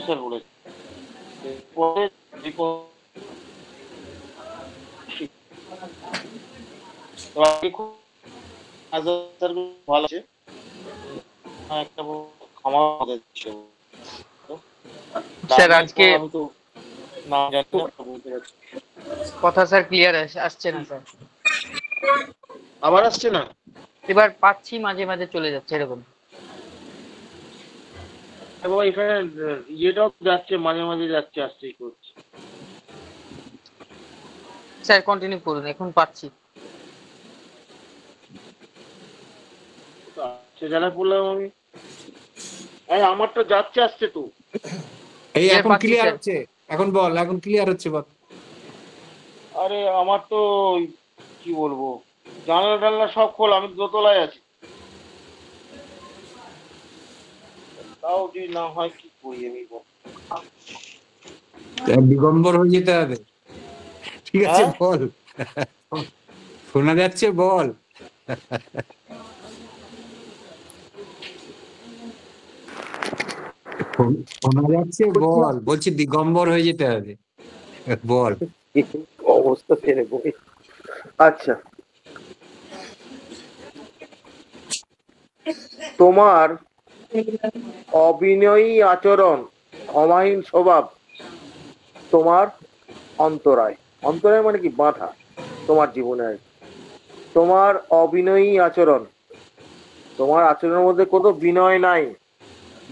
স্যার বলে ভালো আছে, একটা ক্ষমা দিচ্ছি স্যার আজকে আমি তো না জানি না, বলতে পারছি কথা স্যার ক্লিয়ার আসছে না স্যার। আবার আসছে না, এবার পাচ্ছি, মাঝে মাঝে চলে যাচ্ছে এরকম। এবং এখানে ইয়েটাও যাচ্ছে, মাঝে মাঝে যাচ্ছে, আসছেই করছে। স্যার কন্টিনিউ করুন, এখন পাচ্ছি। সে জানা পড়লাম আমি, আমার তো যাচ্ছে, আসছে তো। এই এখন ক্লিয়ার হচ্ছে, এখন বল, এখন ক্লিয়ার হচ্ছে বল। আরে আমার তো কি বলবো, জানলা টানলা সব খোলা, আমি দোতলায় আছি, তাও যদি না হয় কি করি আমি বল। দিগম্বর হয়ে যেতে হবে, ঠিক আছে বল, শোনা যাচ্ছে বল। শোনা যাচ্ছে বল, বলছি দিগম্বর হয়ে যেতে হবে, বল। অবস্থা ছেড়ে বই। আচ্ছা, তোমার অবিনয়ী আচরণ, ক্ষমাহীন স্বভাব তোমার অন্তরায়। অন্তরায় মানে কি? বাধা তোমার জীবনে। তোমার অবিনয়ী আচরণ, তোমার আচরণের মধ্যে কোনো বিনয় নাই,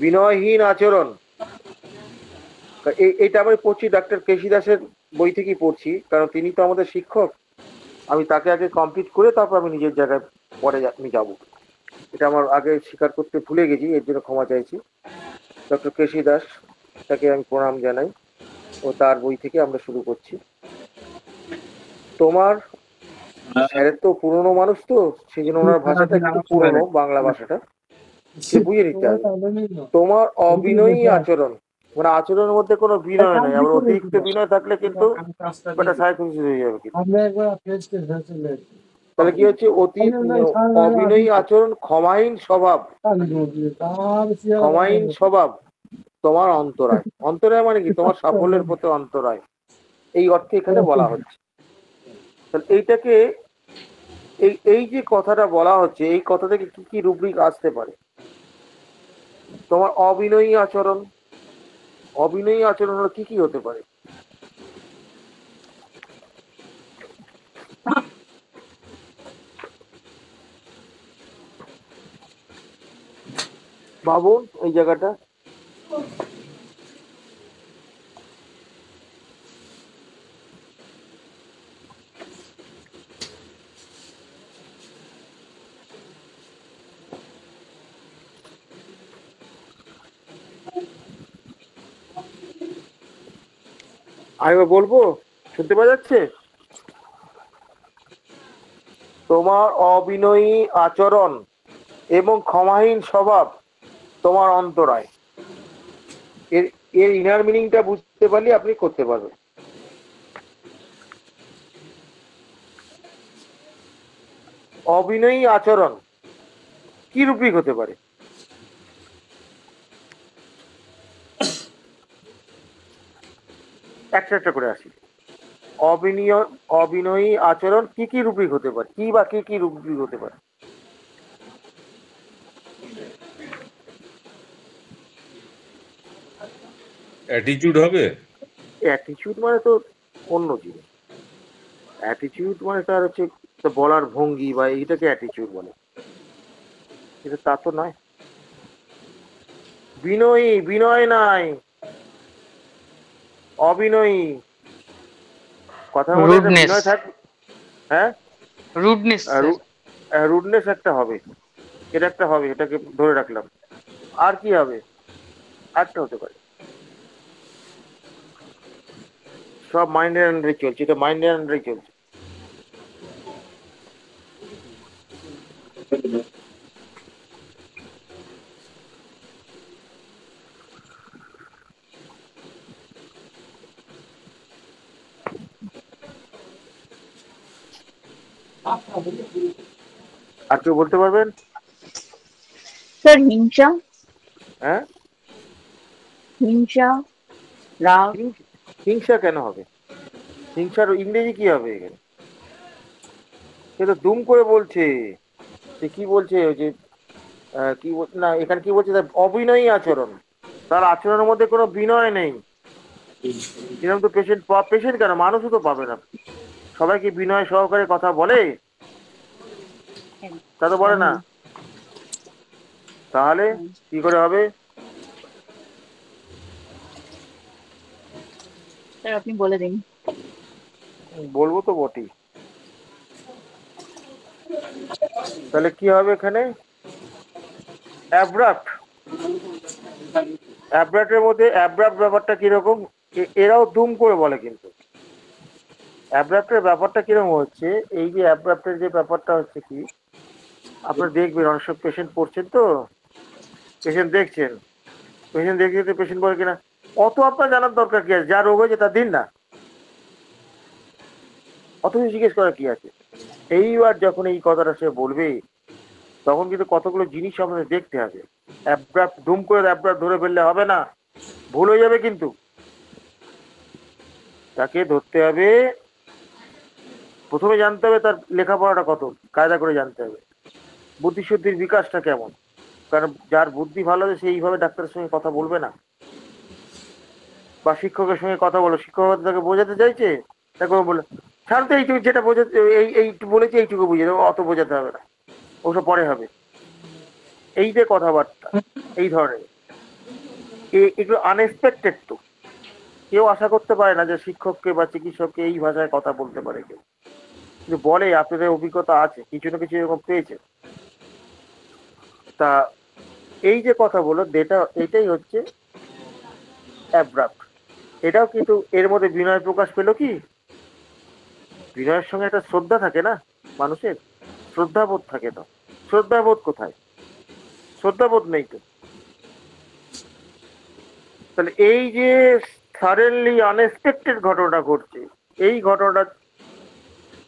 বিনয়হীন আচরণ। এটা আমি পড়ছি ডাক্তার কেশি দাসের বই থেকেই পড়ছি, কারণ তিনি তো আমাদের শিক্ষক। আমি তাকে আগে কমপ্লিট করে তারপর আমি নিজের জায়গায় পরে আমি যাব। এটা আমার আগে স্বীকার করতে ভুলে গেছি, এর জন্য ক্ষমা চাইছি। ডক্টর কেশি দাস, তাকে আমি প্রণাম জানাই, ও তার বই থেকে আমরা শুরু করছি। তোমার স্যারের তো পুরনো মানুষ, তো সেই জন্য ওনার ভাষাটা একটু পুরনো, বাংলা ভাষাটা সে বুঝে নিতে হবে। তোমার অবিনয়ী আচরণ মানে আচরণের মধ্যে কোনো বিনয় নেই, আবার অতিরিক্ত বিনয় থাকলে কিন্তু একটা সাইকোসিস হয়ে যাবে। তাহলে কি হচ্ছে? অবিনয়ী আচরণ, ক্ষমাহীন স্বভাব, ক্ষমাহীন স্বভাব তোমার অন্তরায়। অন্তরায় মানে কি? তোমার সাফল্যের পথে অন্তরায়, এই অর্থে এখানে বলা হচ্ছে। তাহলে এইটাকে এই যে কথাটা বলা হচ্ছে, এই কথা থেকে কি কি রুব্রিক আসতে পারে? তোমার অবিনয়ী আচরণ। অবিনয়ী আচরণ হলো কি কি হতে পারে? ভাবুন এই জায়গাটা। আমি বলবো, শুনতে পাওয়া যাচ্ছে? তোমার অবিনয়ী আচরণ এবং ক্ষমাহীন স্বভাব তোমার অন্তরায়। এর এর ইনার মিনিংটা বুঝতে পারলে আপনি করতে পারবেন। অবিনয়ী আচরণ কি রূপিক হতে পারে? একটা একটা করে আসি। অবিনয়ী আচরণ কি কি রূপিক হতে পারে? কি বা কি কি রূপিক হতে পারে? অ্যাটিটিউড হবে। অ্যাটিটিউড মানে তো অন্য জিনিস। অ্যাটিটিউড মানে তার হচ্ছে বলার ভঙ্গি, বা এইটাকে অ্যাটিটিউড বলে, এটা তা তো নয়। বিনয়ী, বিনয় নাই, অবিনয়ী। কথার মধ্যে একটা রুডনেস। বিনয় থাকবে। হ্যাঁ, রুডনেস স্যার। রুডনেস একটা হবে, এটা একটা হবে, এটাকে ধরে রাখলাম। আর কি হবে? আরেকটা হতে পারে। সব মাইন্ডের আন্ডারে চলছে, এটা মাইন্ডের আন্ডারে চলছে। আর কেউ বলতে পারবেন? স্যার হিংসা, হ্যাঁ, হিংসা, রাগ। হিংসা কেন হবে? হিংসার ইংরেজি কি হবে এখানে? সে তো দুম করে বলছে। সে কি বলছে? ওই যে কি না, এখানে কি বলছে? তার অবিনয়ী আচরণ। তার আচরণের মধ্যে কোনো বিনয় নেই। এরকম তো পেশেন্ট কেন, মানুষও তো পাবে না। সবাই কি বিনয় সহকারে কথা বলে? তা তো বলে না। তাহলে কি করে হবে? স্যার আপনি বলে দিন। বলবো তো বটেই। তাহলে কি হবে এখানে? অ্যাব্রাপ্ট। অ্যাব্রাপ্টের মধ্যে অ্যাব্রাপ্ট ব্যাপারটা কিরকম? এরাও দুম করে বলে, কিন্তু অ্যাব্রাপ্টের ব্যাপারটা কিরকম হচ্ছে, এই যে অ্যাব্রাপ্টের যে ব্যাপারটা হচ্ছে কি, আপনারা দেখবেন অনেক সব পেশেন্ট পড়ছেন, তো পেশেন্ট দেখছেন, পেশেন্ট দেখতে পেশেন্ট বলে কিনা, অত আপনার জানার দরকার কি আছে? যা রোগ হয়েছে তা দিন না, অত কিছু জিজ্ঞেস করার কি আছে? এইবার যখন এই কথাটা সে বলবে, তখন কিন্তু কতগুলো জিনিস আমাদের দেখতে হবে। অ্যাব্রাপ্ট দুম করে অ্যাব্রাপ্ট ধরে ফেললে হবে না, ভুল হয়ে যাবে। কিন্তু তাকে ধরতে হবে, প্রথমে জানতে হবে তার লেখাপড়াটা কত, কায়দা করে জানতে হবে, বুদ্ধিশুদ্ধির বিকাশটা কেমন। কারণ যার বুদ্ধি ভালো আছে সেইভাবে ডাক্তারের সঙ্গে কথা বলবে না, বা শিক্ষকের সঙ্গে কথা বলো, শিক্ষক তাকে বোঝাতে চাইছে, তাকে বলে সাধারণত এইটুকু যেটা বোঝাতে, এইটুকু বলেছে এইটুকু বুঝে দেবো, অত বোঝাতে হবে না, ওসব পরে হবে। এই যে কথাবার্তা এই ধরনের, এগুলো আনএক্সপেক্টেড। তো কেউ আশা করতে পারে না যে শিক্ষককে বা চিকিৎসককে এই ভাষায় কথা বলতে পারে কেউ, কিন্তু বলে। আপনাদের অভিজ্ঞতা আছে, কিছু না কিছু এরকম পেয়েছে। তা এই যে কথা বলো, এটাই হচ্ছে অ্যাব্রাপ্ট। এটাও কিন্তু এর মধ্যে বিনয় প্রকাশ পেল কি? বিনয়ের সঙ্গে একটা শ্রদ্ধা থাকে না মানুষের, শ্রদ্ধাবোধ থাকে না। শ্রদ্ধাবোধ কোথায়? শ্রদ্ধাবোধ নেই তো। তাহলে এই যে সাডেনলি আনএক্সপেক্টেড ঘটনা ঘটছে, এই ঘটনাটা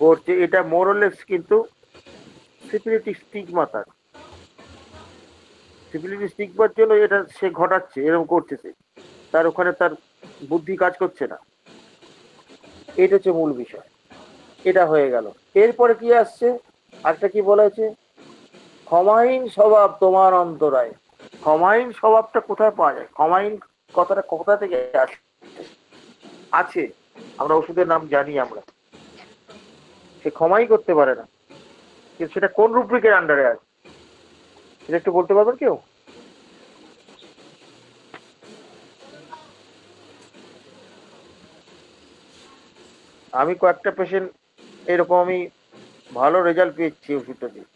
ঘটছে, এটা মোরলেস কিন্তু সিপিলিটিক স্টিগমা। তার সিপিলিটিক স্টিগমার জন্য এটা সে ঘটাচ্ছে, এরকম করছে সে। তার ওখানে তার বুদ্ধি কাজ করছে না, এটা হচ্ছে মূল বিষয়। এটা হয়ে গেল। এরপরে কি আসছে, আরেকটা কি বলা হয়েছে, ক্ষমাহীন স্বভাব তোমার অন্তরায়। ক্ষমাহীন স্বভাবটা কোথায় পাওয়া যায়? ক্ষমাহীন কথাটা কোথা থেকে আছে? আমরা ওষুধের নাম জানি, আমরা সে ক্ষমাই করতে পারে না, কিন্তু সেটা কোন রুব্রিকের আন্ডারে আছে সেটা একটু বলতে পারবেন কেউ? আমি কয়েকটা পেশেন্ট এরকম আমি ভালো রেজাল্ট পেয়েছি ওষুধটা দিয়ে।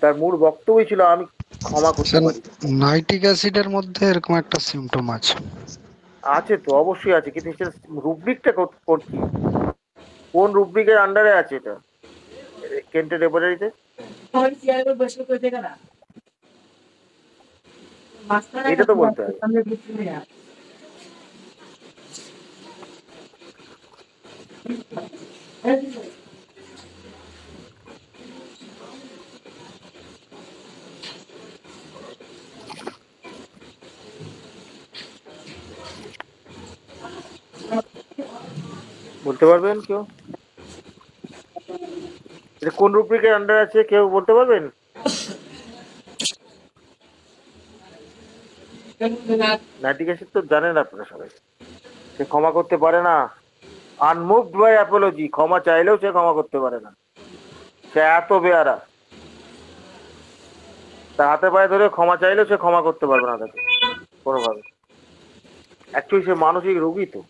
তার মূল বক্তব্যই ছিল আমি ক্ষমা করতে পারি। নাইট্রিক অ্যাসিডের মধ্যে এরকম একটা সিমটম আছে। আছে তো, অবশ্যই আছে, কিন্তু সেটা রুব্রিকটা কি, কোন রুব্রিকের আন্ডারে আছে এটা? কেন্টের লেবরেটরিতে এটা তো বলতে হবে। বলতে পারবেন কেউ? এটা কোন রুব্রিকের আন্ডার আছে কেউ বলতে পারবেন? নাইট্রিক অ্যাসিড তো জানেন আপনারা সবাই। সে ক্ষমা করতে পারে না, আনমুভড বাই অ্যাপোলজি। ক্ষমা চাইলেও সে ক্ষমা করতে পারে না, সে এত বেয়ারা। তার হাতে পায়ে ধরে ক্ষমা চাইলেও সে ক্ষমা করতে পারবে না তাকে কোনোভাবে। অ্যাকচুয়ালি সে মানসিক রোগী তো।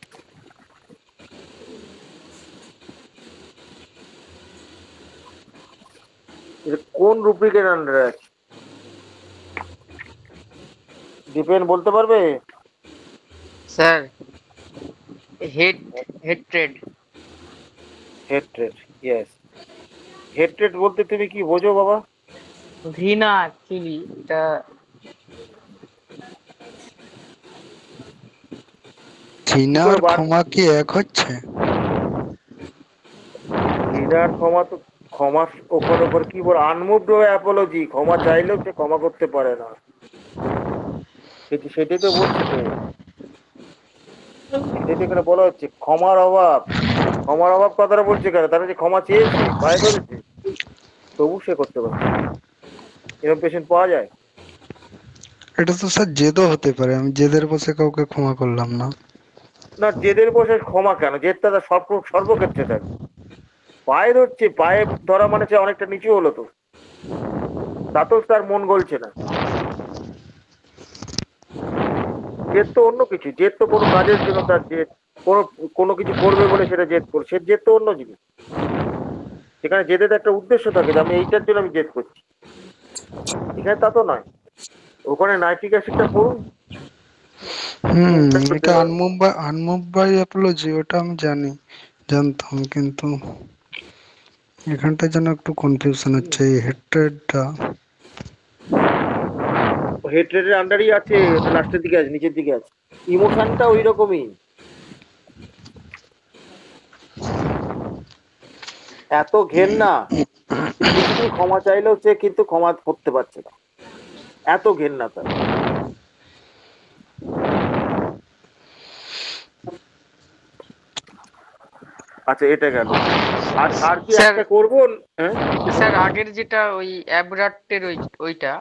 কোন রুব্রিকের আন্ডারে আছে দীপেন বলতে পারবে? Sir hatred. Hatred, yes. Hatred বলতে তুমি কি বোঝো বাবা? ঘৃণা অ্যাকচুয়ালি এটা। ঘৃণা আর ক্ষমা কি এক হচ্ছে? ঘৃণার ক্ষমা তো, ক্ষমা ওপর ওপর কি বল, আনমুভড বাই অ্যাপোলজি। ক্ষমা চাইলেও সে ক্ষমা করতে পারে না, সেটাই তো বলছে তো। সেটাই তো এখানে বলা হচ্ছে, ক্ষমার অভাব। ক্ষমার অভাব কথাটা বলছে কেন? তারা যে ক্ষমা চেয়েছে, পায়ে ধরেছে, তবু সে করতে পারছে। এরকম পেশেন্ট পাওয়া যায়। এটা তো স্যার জেদও হতে পারে, আমি জেদের বসে কাউকে ক্ষমা করলাম না। না, জেদের বসে ক্ষমা কেন? জেদটা তার সর্বক্ষেত্রে থাকে। পায়ে ধরছে, পায়ে ধরা মানে সে অনেকটা নিচু হলো তো, তাতেও তার মন গলছে না। জেদ তো অন্য কিছু, জেদ তো কোনো কাজের জন্য তার জেদ, কোনো কিছু করবে বলে সেটা জেদ করছে, সে জেদ তো অন্য জিনিস। সেখানে জেদের একটা উদ্দেশ্য থাকে যে আমি এইটার জন্য আমি জেদ করছি, এখানে তা তো নয়। ওখানে নাইট্রিক অ্যাসিডটা পড়ুন। এটা আনমুভ বাই অ্যাপোলজি, ওটা আমি জানতাম, কিন্তু এখানটা যেন একটু কনফিউশন হচ্ছে। এই হেট্রেডটা হেট্রেডের আন্ডারই আছে, ওটা লাস্টের দিকে আছে, নিচের দিকে আছে। ইমোশনটা ওই রকমই, এত ঘেন্না কিছুদিন ক্ষমা চাইলেও সে কিন্তু ক্ষমা করতে পারছে না, এত ঘেন্না তার। আচ্ছা, এটা গেল। আর কি একটা করবো? স্যার আগের যেটা ওই অ্যাবরাপ্টের ওইটা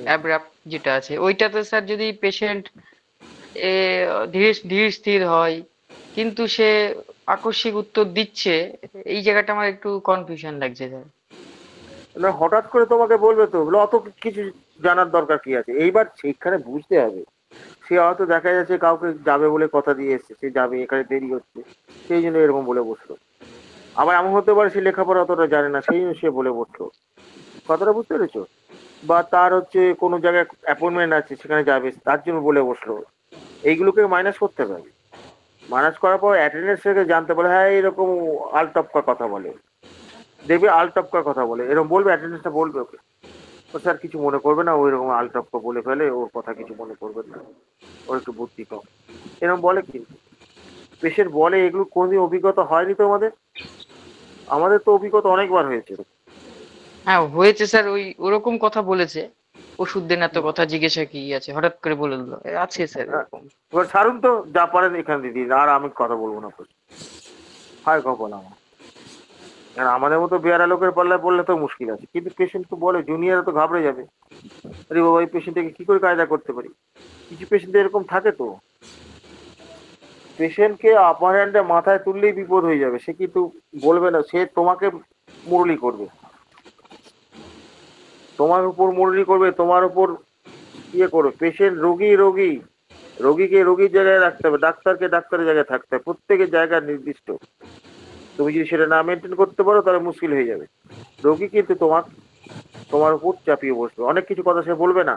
অ্যাবরাপ্ট যেটা আছে ওইটাতে স্যার যদি পেশেন্ট ধীর স্থির হয় কিন্তু সে আকস্মিক উত্তর দিচ্ছে, এই জায়গাটা আমার একটু কনফিউশন লাগছে স্যার। না, হঠাৎ করে তোমাকে বলবে তো, অত কিছু জানার দরকার কি আছে? এইবার সেইখানে বুঝতে হবে, সে হয়তো দেখা যাচ্ছে কাউকে যাবে বলে কথা দিয়ে এসছে, সে যাবে, এখানে দেরি হচ্ছে, সেই জন্য এরকম বলে বসলো। আবার এমন হতে পারে সে লেখাপড়া অতটা জানে না, সেই জন্য সে বলে বসলো। কথাটা বুঝতে পেরেছো? বা তার হচ্ছে কোনো জায়গায় অ্যাপয়েন্টমেন্ট আছে, সেখানে যাবে, তার জন্য বলে বসলো। এইগুলোকে মাইনাস করতে হবে। মাইনাস করার পর অ্যাটেন্ডেন্স থেকে জানতে পারে, হ্যাঁ এরকম আলটপকা কথা বলে, দেখবে আলটপকা কথা বলে, এরকম বলবে, অ্যাটেন্ডেন্সটা বলবে ওকে, স্যার কিছু মনে করবে না, ওই রকম আলটপকা বলে ফেলে, ওর কথা কিছু মনে করবেন না, ওর একটু বুদ্ধি কম, এরকম বলে। কিন্তু পেশেন্ট বলে, এগুলো কোনদিন অভিজ্ঞতা হয়নি তো আমাদের তো অভিজ্ঞতা অনেকবার হয়েছে। হ্যাঁ হয়েছে স্যার, ওরকম কথা বলেছে, ওষুধ দেন এত কথা জিজ্ঞাসা কি আছে, হঠাৎ করে বলে দিল আছে স্যার এরকম। এবার ছাড়ুন তো, যা পারেন এখান দিয়ে দিন, আর আমি কথা বলবো না। হায় কপাল আমার। আর আমাদের মতো বেয়ারা লোকের পাল্লায় পড়লে তো মুশকিল আছে, কিন্তু পেশেন্ট তো বলে, জুনিয়র তো ঘাবড়ে যাবে, আরে বাবা এই পেশেন্টটাকে কি করে কায়দা করতে পারি। কিছু পেশেন্ট এরকম থাকে তো, পেশেন্টকে আপার হ্যান্ডে মাথায় তুললেই বিপদ হয়ে যাবে, সে কিন্তু বলবে না, সে তোমাকে মুরলি করবে, তোমার উপর মুরলি করবে, তোমার উপর ইয়ে করবে। পেশেন্ট রোগীকে রোগীর জায়গায় রাখতে হবে, ডাক্তারকে ডাক্তারের জায়গায় থাকতে হবে, প্রত্যেকের জায়গা নির্দিষ্ট। তুমি যদি সেটা না মেনটেন করতে পারো তাহলে মুশকিল হয়ে যাবে। রোগী কিন্তু তোমার উপর চাপিয়ে বসবে, অনেক কিছু কথা সে বলবে না।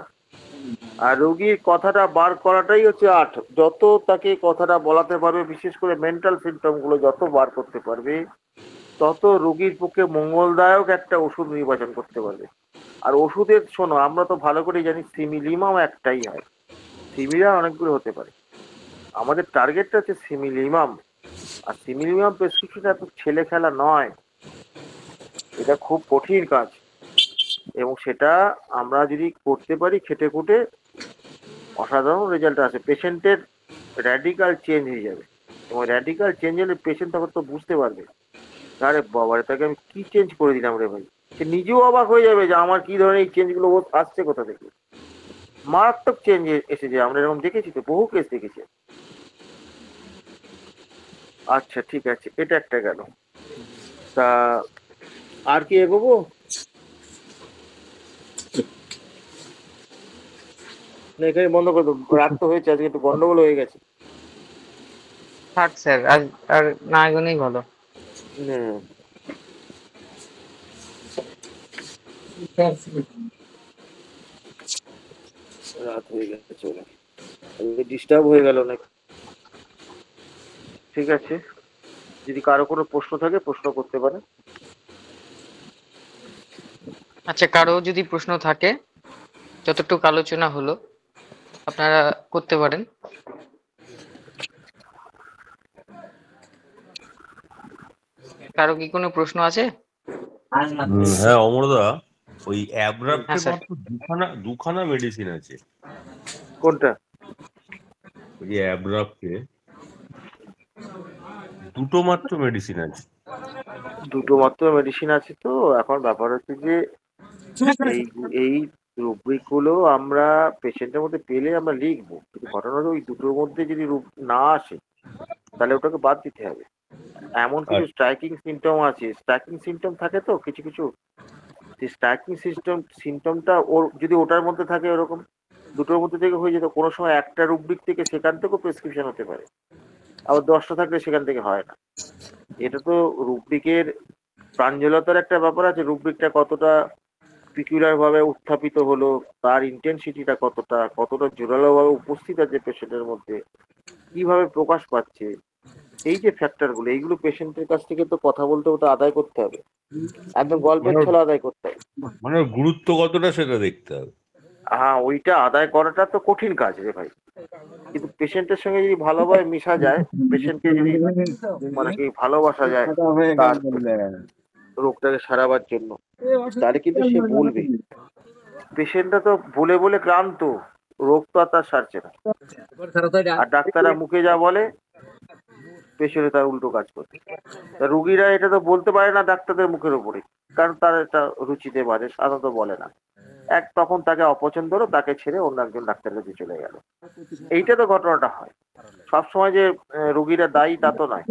আর রোগীর কথাটা বার করাটাই হচ্ছে আর্ট। যত তাকে কথাটা বলাতে পারবে, বিশেষ করে মেন্টাল সিমটম গুলো যত বার করতে পারবে, তত রোগীর পক্ষে মঙ্গলদায়ক একটা ওষুধ নির্বাচন করতে পারবে। আর ওষুধের শোনো, আমরা তো ভালো করে জানি সিমিলিমাম একটাই হয়, সিমিলার অনেকগুলো হতে পারে। আমাদের টার্গেটটা হচ্ছে সিমিলিমাম। আর সিমিলিমাম প্রেসক্রিপশন এত ছেলে খেলা নয়, এটা খুব কঠিন কাজ, এবং সেটা আমরা যদি করতে পারি খেটে খুঁটে, অসাধারণ রেজাল্ট আসে। পেশেন্টের র্যাডিক্যাল চেঞ্জ হয়ে যাবে, এবং র্যাডিক্যাল চেঞ্জ হলে পেশেন্ট তখন তো বুঝতে পারবে, আরে বাবারে তাকে আমি কি চেঞ্জ করে দিলাম রে ভাই। সে নিজেও অবাক হয়ে যাবে যে আমার কি ধরনের এই চেঞ্জগুলো আসছে কোথা থেকে। মারাত্মক চেঞ্জ এসেছে, আমরা এরকম দেখেছি তো, বহু কেস দেখেছি। আচ্ছা ঠিক আছে, এটা একটা গেল। তা আর কি এগোবো? না এখানে বন্ধ করে দেবো, রাত তো হয়েছে, আজকে একটু গন্ডগোল হয়ে গেছে। থাক স্যার, আর না এগোনোই ভালো। রাত হয়ে গেছে, চলে ডিস্টার্ব হয়ে গেল না। ঠিক আছে, যদি কারো কোনো প্রশ্ন থাকে প্রশ্ন করতে পারে। আচ্ছা, কারো যদি প্রশ্ন থাকে, যতটুকু আলোচনা হলো আপনারা করতে পারেন। কারো কি কোনো প্রশ্ন আছে? হ্যাঁ অমরদা, ওই হ্যাঁ অ্যাব্রাপ্টের স্যার। মাত্র দুখানা মেডিসিন আছে। কোনটা? ওই অ্যাব্রাপ্টে দুটো মাত্র মেডিসিন আছে। দুটো মাত্র মেডিসিন আছে তো এখন ব্যাপার হচ্ছে যে এই রুব্রিক গুলো আমরা পেশেন্টের মধ্যে পেলে আমরা লিখবো, কিন্তু ঘটনা হলো ওই দুটোর মধ্যে যদি রূপ না আসে তাহলে ওটাকে বাদ দিতে হবে। এমন কিছু স্ট্রাইকিং সিমটম আছে, স্ট্রাইকিং সিমটম থাকে তো কিছু কিছু, স্ট্রাইকিং সিমটমটা ওর যদি ওটার মধ্যে থাকে, ওরকম দুটোর মধ্যে থেকে হয়ে যেত, কোনো সময় একটা রুব্রিক থেকে সেখান থেকেও প্রেসক্রিপশন হতে পারে, আবার 10টা থাকলে সেখান থেকে হয় না। এটা তো রুব্রিকের প্রাঞ্জলতার একটা ব্যাপার আছে, রুব্রিকটা কতটা পিকুলার ভাবে উত্থাপিত হলো, তার ইন্টেন্সিটিটা কতটা জোরালো ভাবে উপস্থিত আছে পেশেন্টের মধ্যে, কিভাবে প্রকাশ পাচ্ছে, এই যে ফ্যাক্টর গুলো, এইগুলো পেশেন্টের কাছ থেকে তো কথা বলতে বলতে আদায় করতে হবে, একদম গল্পের ছলে আদায় করতে হবে, মানে গুরুত্ব কতটা সেটা দেখতে হবে। হ্যাঁ ওইটা আদায় করাটা তো কঠিন কাজ রে ভাই, কিন্তু পেশেন্টের সঙ্গে যদি ভালোভাবে মিশা যায়, পেশেন্টকে যদি মানে কি ভালোবাসা যায় তার রোগটাকে সারাবার জন্য, তাহলে কিন্তু সে বলবে। পেশেন্টটা তো বলে বলে ক্লান্ত, রোগ তো আর তার সারছে না, আর ডাক্তাররা মুখে যা বলে পেশেন্টে তার উল্টো কাজ করছে। রুগীরা এটা তো বলতে পারে না ডাক্তারদের মুখের উপরে, কারণ তার একটা রুচিতে বাজে, সাধারণত বলে না, তখন তাকে অপছন্দ হলো, তাকে ছেড়ে অন্য একজন ডাক্তার কাছে চলে গেল। এইটা তো ঘটনাটা হয়। সবসময় যে রুগীরা দায়ী তা তো নয়,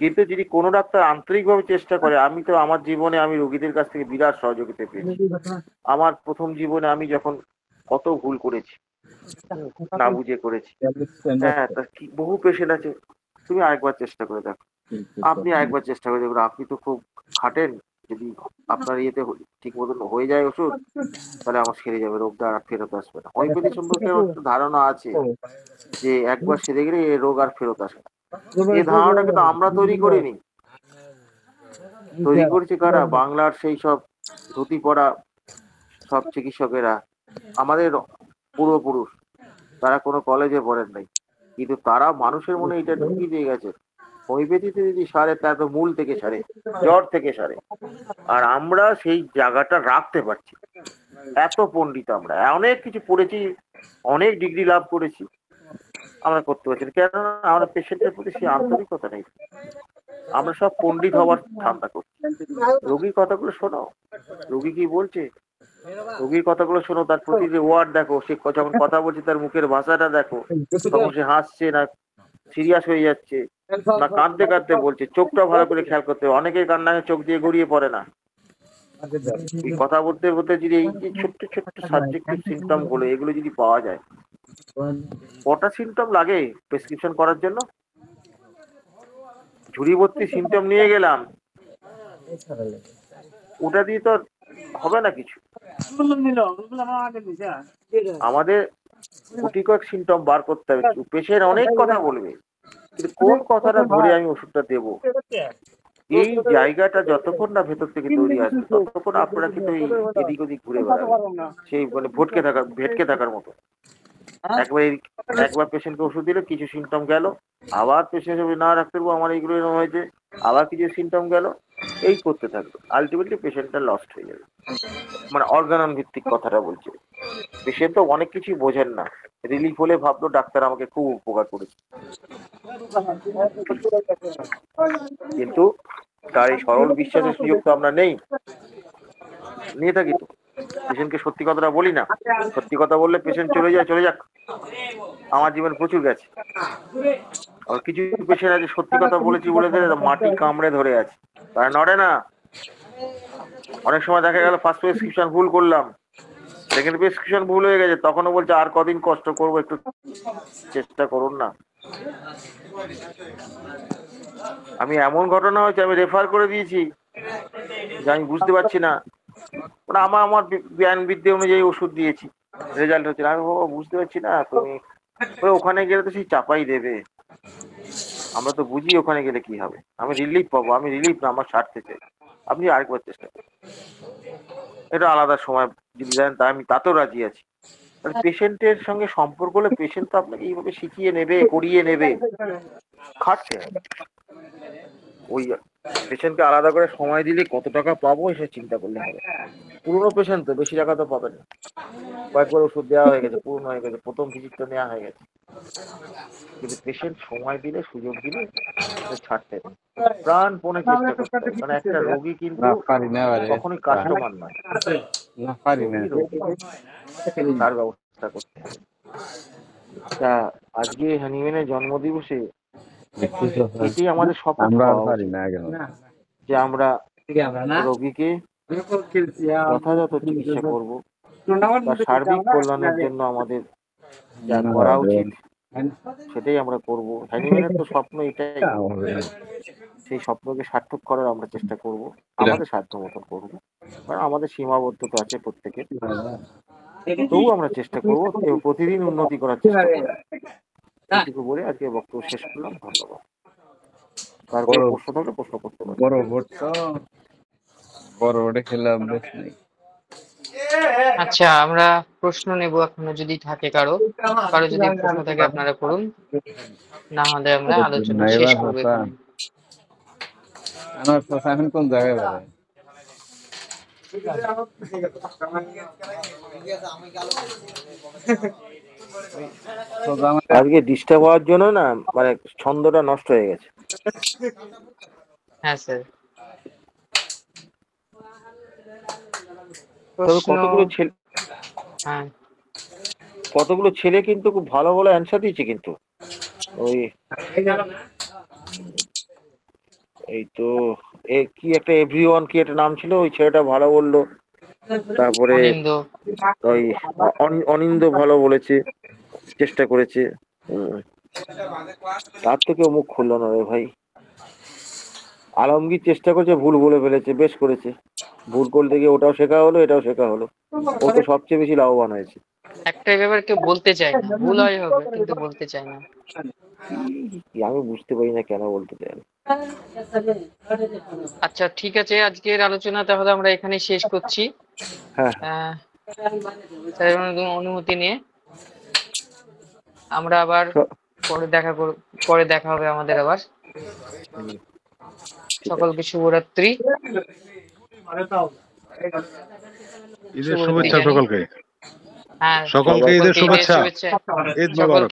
কিন্তু যদি কোনো ডাক্তার আন্তরিকভাবে চেষ্টা করে, আমি তো আমার জীবনে আমি রোগীদের কাছ থেকে বিরাট সহযোগিতা পেয়েছি। আমার প্রথম জীবনে আমি যখন কত ভুল করেছি, না বুঝে করেছি, হ্যাঁ তা কি বহু পেশেন্ট আছে, তুমি আরেকবার চেষ্টা করে দেখো, আপনি আরেকবার চেষ্টা করে দেখুন, আপনি তো খুব খাটেন, যদি আপনার ইয়েতে ঠিক মতন হয়ে যায় ওষুধ, তাহলে আমার সেরে যাবে, রোগটা আর ফেরত আসবে না। হোমিওপ্যাথি সম্পর্কে একটা ধারণা আছে যে একবার সেরে গেলে এই রোগ আর ফেরত আসে না। এই ধারণাটাকে তো আমরা তৈরি করিনি, তৈরি করেছে কারা? বাংলার সেই সব ধুতি পরা সব চিকিৎসকেরা, আমাদের পূর্বপুরুষ, তারা কোনো কলেজে পড়েন নাই, কিন্তু তারা মানুষের মনে এটা ঢুকিয়ে দিয়ে গেছে, হোমিওপ্যাথিতে যদি সারে তা তো মূল থেকে সারে, জ্বর থেকে সারে, আর আমরা সেই জায়গাটা রাখতে পারছি। এত পণ্ডিত আমরা, অনেক কিছু পড়েছি, অনেক ডিগ্রি লাভ করেছি, আমরা করতে পারছি না। কেন? আমরা পেশেন্টের প্রতি সেই আন্তরিকতা নেই। আমরা সব পণ্ডিত হওয়ার ধান্দা করছি। রোগীর কথাগুলো শোনো, রোগী কি বলছে, রোগীর কথাগুলো শোনো, তার প্রতি যে ওয়ার্ড দেখো, সে যখন কথা বলছে তার মুখের ভাষাটা দেখো, তখন সে হাসছে না সিরিয়াস হয়ে যাচ্ছে না কাঁদতে কাঁদতে বলছে, চোখটা ভালো করে খেয়াল করতে হবে। অনেকের কান্নায় চোখ দিয়ে গড়িয়ে পড়ে না। এই কথা বলতে বলতে যদি এই যে ছোট্ট ছোট্ট সাবজেক্টিভ সিমটম গুলো, এগুলো যদি পাওয়া যায়, কটা সিমটম লাগে প্রেসক্রিপশন করার জন্য? ঝুড়ি ভর্তি সিমটম নিয়ে গেলাম, ওটা দিয়ে তো হবে না কিছু। আমাদের গুটি কয়েক সিমটম বার করতে হবে। পেশেন্ট অনেক কথা বলবে, কিন্তু কোন কথাটা ধরে আমি ওষুধটা দেবো, এই জায়গাটা যতক্ষণ না ভেতর থেকে তৈরি আসবে ততক্ষণ আপনারা কিন্তু এই এদিক ওদিক ঘুরে বেড়াবেন, সেই মানে ভেটকে থাকার মতো। একবার পেশেন্টকে ওষুধ দিলে কিছু সিমটম গেল, আবার পেশেন্ট না ডাক্তারবাবু আমার এইগুলো এরকম হয়েছে, আবার কিছু সিমটম গেল, এই করতে থাকবে। আলটিমেটলি পেশেন্টটা লস্ট হয়ে যাবে। মানে অর্গানন ভিত্তিক কথাটা বলছে। পেশেন্ট তো অনেক কিছুই বোঝেন না, রিলিফ হলে ভাবলো ডাক্তার আমাকে খুব উপকার করেছে, কিন্তু তার এই সরল বিশ্বাসের সুযোগ তো আমরা নেই, নিয়ে থাকি তো। পেশেন্টকে সত্যি কথাটা বলি না, সত্যি কথা বললে পেশেন্ট চলে যাক। আমার জীবন প্রচুর গেছে। আর কিছু পেশেন্ট আছে সত্যি কথা বলেছি বলে মাটি কামড়ে ধরে আছে, তারা নড়ে না। অনেক সময় দেখা গেল ফার্স্ট প্রেসক্রিপশন ভুল করলাম, সেকেন্ড প্রেসক্রিপশন ভুল হয়ে গেছে, তখনও বলছে আর কদিন কষ্ট করবো, একটু চেষ্টা করুন না। আমি এমন ঘটনা হয়েছে, আমি রেফার করে দিয়েছি যে আমি বুঝতে পারছি না, আমার জ্ঞান বিদ্যে অনুযায়ী ওষুধ দিয়েছি, রেজাল্ট হচ্ছে না। আমি বুঝতে পারছি না, তুমি ওখানে গেলে তো সেই চাপাই দেবে, আমরা তো বুঝি ওখানে গেলে কি হবে, আমি রিলিফ পাবো। আমি রিলিফ না, আমার সারতে চাই, আপনি আরেকবার চেষ্টা করুন। এটা আলাদা সময় যদি দেন তা আমি তাতেও রাজি আছি। পেশেন্টের সঙ্গে সম্পর্ক হলে পেশেন্ট তো আপনাকে এইভাবে শিখিয়ে নেবে, করিয়ে নেবে, খাটছে। ওই পেশেন্টকে আলাদা করে সময় দিলে কত টাকা পাবো সে চিন্তা করলে হবে। পুরোনো পেশেন্ট তো বেশি টাকা তো পাবেন, কয়েকবার ওষুধ দেওয়া হয়ে গেছে, পুরনো হয়ে গেছে, প্রথম ভিজিট তো নেওয়া হয়ে গেছে। কিন্তু পেশেন্ট সময় দিলে, সুযোগ দিলে ছাড়তে প্রাণপণে চেষ্টা করতে হবে। কারণ একটা রোগী কিন্তু কখনোই কাস্টমার নয়, তার ব্যবস্থা করতে হবে। তা আজকে হানিম্যানের জন্মদিবসে এটি আমাদের শপথ যে আমরা রোগীকে যথাযথ চিকিৎসা করব, তার সার্বিক কল্যাণের জন্য আমাদের যা করা উচিত সেটাই আমরা করব। হ্যানিম্যানের তো স্বপ্ন এটাই, সেই স্বপ্নকে সার্থক করার আমরা চেষ্টা করব, আমাদের সাধ্য মতো করবো, কারণ আমাদের সীমাবদ্ধতা আছে প্রত্যেকের, তবু আমরা চেষ্টা করবো এবং প্রতিদিন উন্নতি করার চেষ্টা করবো। এটুকু বলে আজকে বক্তব্য শেষ করলাম। ধন্যবাদ। তার কোনো প্রশ্ন থাকলে প্রশ্ন করতে পারেন। বড় ভোটে খেলাম বেশ নেই। আচ্ছা, আমরা প্রশ্ন নেব এখনো যদি থাকে কারো যদি প্রশ্ন থাকে আপনারা করুন, না হলে আমরা আলোচনা শেষ করবো এখানে। আমার এখন কোন জায়গায় বেড়ায়? আজকে ডিস্টার্ব হওয়ার জন্য না মানে ছন্দটা নষ্ট হয়ে গেছে। হ্যাঁ স্যার, কতগুলো ছেলে কিন্তু খুব ভালো ভালো অ্যান্সার দিয়েছে, কিন্তু ওই এই তো কি একটা এভরিওয়ান কি একটা নাম ছিল, ওই ছেলেটা ভালো বললো, তারপরে ওই অনিন্দ ভালো বলেছে, চেষ্টা করেছে, তার থেকে মুখ খুললো না রে ভাই। আলমগীর চেষ্টা করছে, ভুল বলে ফেলেছে, বেশ করেছে, ভুল করতে গিয়ে ওটাও শেখা হলো, এটাও শেখা হলো, ও তো সবচেয়ে বেশি লাভবান হয়েছে। একটাই ব্যাপার, কেউ বলতে চায় না, ভুল হয় হবে কিন্তু বলতে চায় না। আমি বুঝতে পারি না কেন বলতে চায় না। আচ্ছা ঠিক আছে, আজকের আলোচনা তাহলে আমরা এখানে শেষ করছি। অনুমতি নিয়ে আমরা আবার পরে দেখা হবে আমাদের আবার। সকলকে শুভরাত্রি। ঈদের শুভ শুভেচ্ছা বিরিয়ানি। সকলকে। হ্যাঁ সকলকে ঈদের সকলকে ঈদের শুভেচ্ছা। শুভেচ্ছা। ঈদ সকল মোবারক।